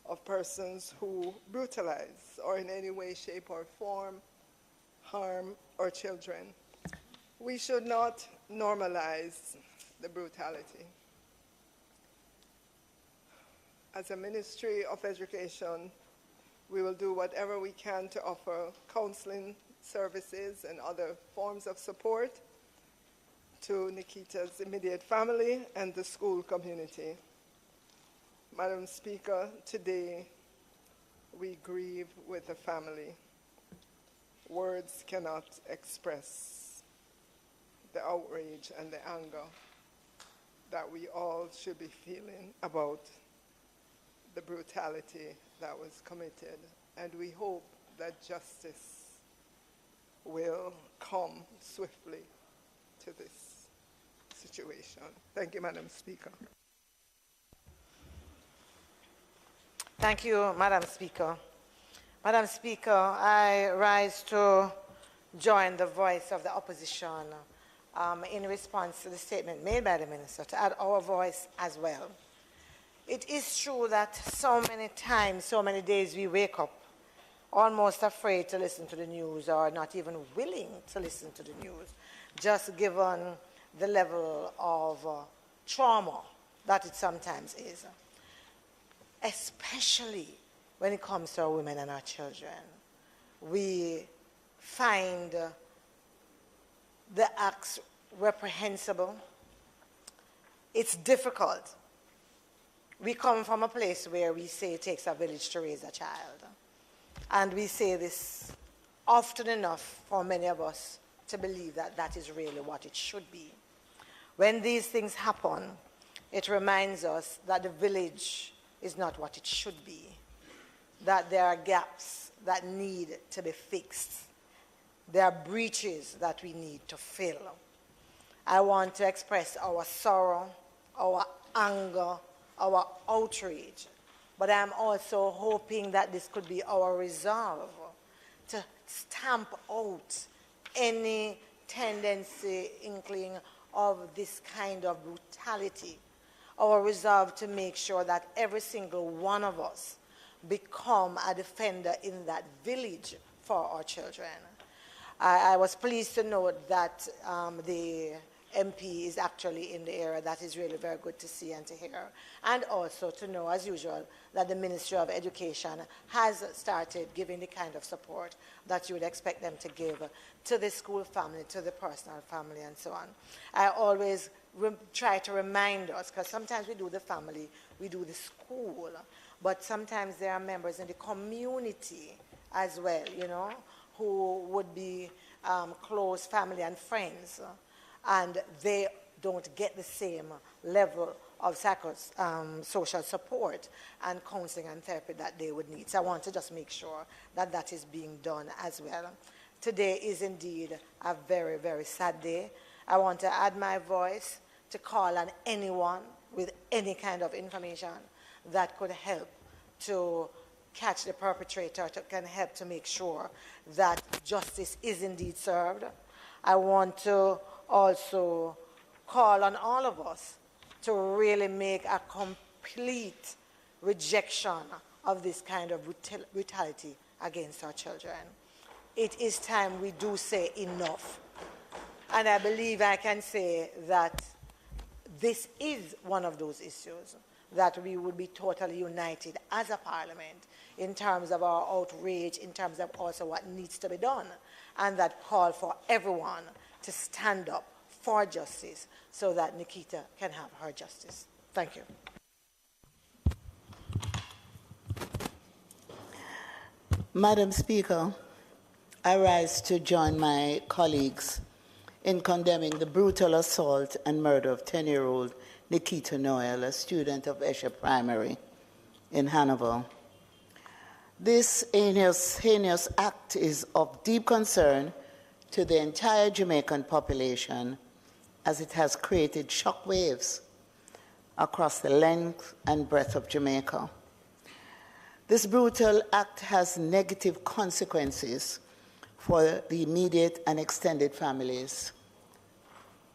of persons who brutalize or in any way, shape, or form harm our children. We should not normalize the brutality. As a Ministry of Education, we will do whatever we can to offer counseling services and other forms of support to Nikita's immediate family and the school community. Madam Speaker, today we grieve with the family. Words cannot express the outrage and the anger that we all should be feeling about the brutality that was committed, and we hope that justice will come swiftly to this situation. Thank you, Madam Speaker. Thank you, Madam Speaker. Madam Speaker, I rise to join the voice of the opposition in response to the statement made by the Minister, to add our voice as well. It is true that so many times, so many days we wake up almost afraid to listen to the news, or not even willing to listen to the news, just given the level of trauma that it sometimes is, especially when it comes to our women and our children. We find the acts reprehensible. It's difficult. We come from a place where we say it takes a village to raise a child. And we say this often enough for many of us to believe that that is really what it should be. When these things happen, it reminds us that the village is not what it should be, that there are gaps that need to be fixed. There are breaches that we need to fill. I want to express our sorrow, our anger, our outrage, but I'm also hoping that this could be our resolve to stamp out any tendency, inkling of this kind of brutality, our resolve to make sure that every single one of us become a defender in that village for our children. I was pleased to note that the MP is actually in the area. That is really very good to see and to hear. And also to know, as usual, that the Ministry of Education has started giving the kind of support that you would expect them to give to the school family, to the personal family, and so on. I always try to remind us, because sometimes we do the family, we do the school, but sometimes there are members in the community as well, you know, who would be close family and friends, and they don't get the same level of social support and counseling and therapy that they would need. So I want to just make sure that that is being done as well. Today is indeed a very, very sad day. I want to add my voice to call on anyone with any kind of information that could help to catch the perpetrator, can help to make sure that justice is indeed served. I want to also call on all of us to really make a complete rejection of this kind of brutality against our children. It is time we do say enough. And I believe I can say that this is one of those issues that we would be totally united as a parliament in terms of our outrage, in terms of also what needs to be done, and that call for everyone to stand up for justice so that Nikita can have her justice. Thank you. Madam Speaker, I rise to join my colleagues in condemning the brutal assault and murder of 10-year-old Nikita Noel, a student of Esher Primary in Hannibal. This heinous act is of deep concern to the entire Jamaican population, as it has created shockwaves across the length and breadth of Jamaica. This brutal act has negative consequences for the immediate and extended families,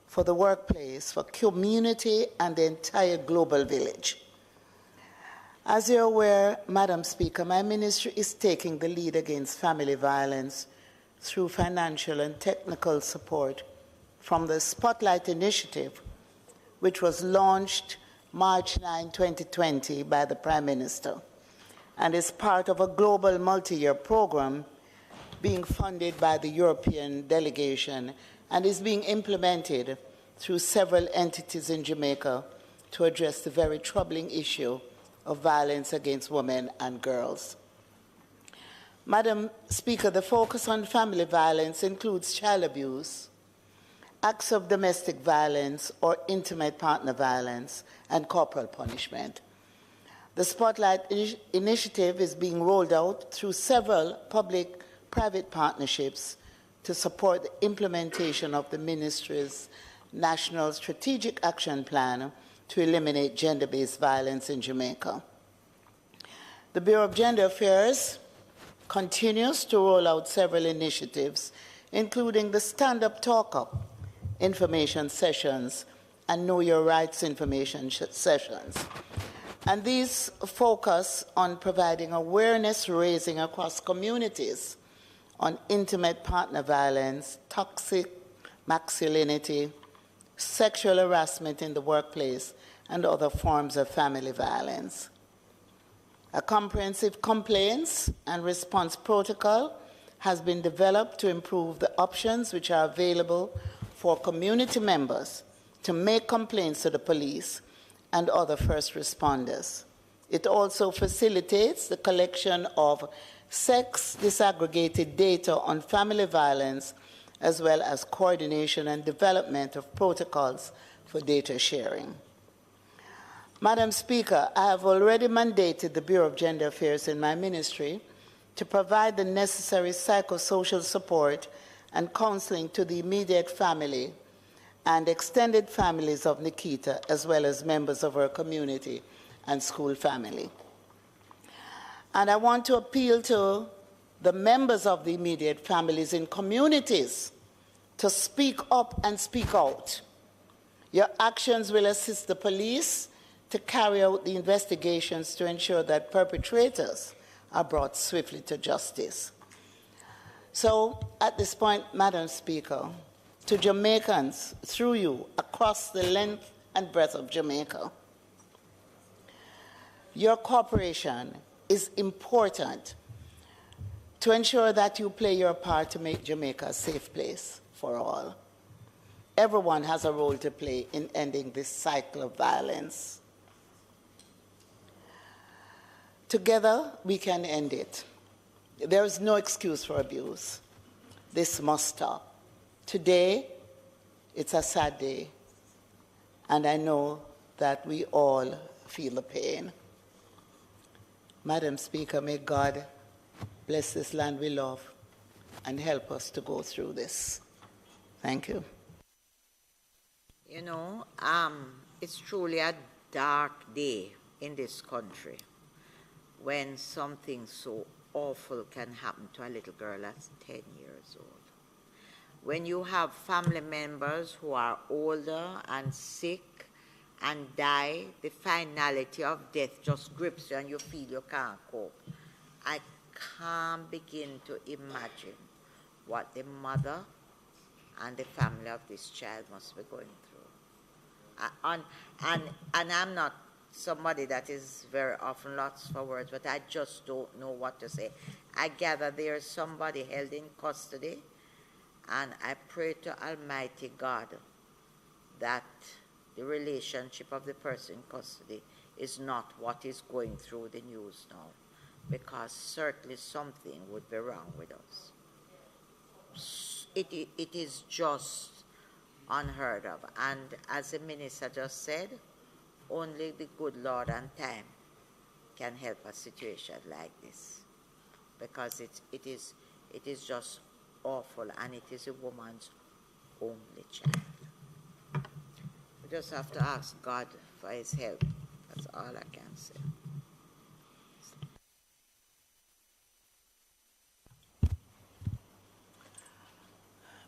for the workplace, for community, and the entire global village. As you're aware, Madam Speaker, my ministry is taking the lead against family violence through financial and technical support from the Spotlight Initiative, which was launched March 9, 2020 by the Prime Minister, and is part of a global multi-year program being funded by the European delegation and is being implemented through several entities in Jamaica to address the very troubling issue of violence against women and girls. Madam Speaker, the focus on family violence includes child abuse, acts of domestic violence or intimate partner violence, and corporal punishment. The Spotlight Initiative is being rolled out through several public-private partnerships to support the implementation of the Ministry's National Strategic Action Plan to eliminate gender-based violence in Jamaica. The Bureau of Gender Affairs continues to roll out several initiatives, including the Stand Up Talk Up information sessions and Know Your Rights information sessions. And these focus on providing awareness raising across communities on intimate partner violence, toxic masculinity, sexual harassment in the workplace, and other forms of family violence. A comprehensive complaints and response protocol has been developed to improve the options which are available for community members to make complaints to the police and other first responders. It also facilitates the collection of sex disaggregated data on family violence, as well as coordination and development of protocols for data sharing. Madam Speaker, I have already mandated the Bureau of Gender Affairs in my ministry to provide the necessary psychosocial support and counseling to the immediate family and extended families of Nikita, as well as members of her community and school family. And I want to appeal to the members of the immediate families in communities to speak up and speak out. Your actions will assist the police to carry out the investigations to ensure that perpetrators are brought swiftly to justice. So, at this point, Madam Speaker, to Jamaicans through you across the length and breadth of Jamaica. Your cooperation is important to ensure that you play your part to make Jamaica a safe place for all. Everyone has a role to play in ending this cycle of violence. Together, we can end it. There is no excuse for abuse. This must stop. Today, it's a sad day, and I know that we all feel the pain. Madam Speaker, may God bless this land we love and help us to go through this. Thank you. You know, it's truly a dark day in this country when something so awful can happen to a little girl that's 10 years old. When you have family members who are older and sick and die, the finality of death just grips you and you feel you can't cope. I can't begin to imagine what the mother and the family of this child must be going through. And I'm not somebody that is very often lost for words, but I just don't know what to say. I gather there is somebody held in custody, and I pray to Almighty God that the relationship of the person in custody is not what is going through the news now, because certainly something would be wrong with us. It is just unheard of. And as the minister just said, only the good Lord and time can help a situation like this, because it is just awful, and it is a woman's only child. We just have to ask God for his help. That's all I can say.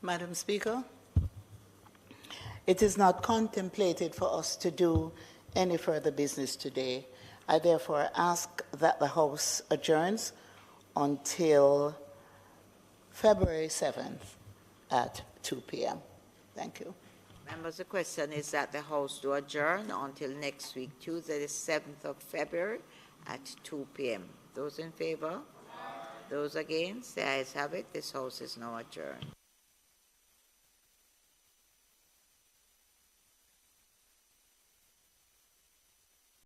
Madam Speaker, it is not contemplated for us to do any further business today. I therefore ask that the House adjourns until February 7th at 2 p.m. Thank you. Members, the question is that the House do adjourn until next week, Tuesday, the 7th of February at 2 p.m. Those in favor? Those against? The ayes have it. This House is now adjourned.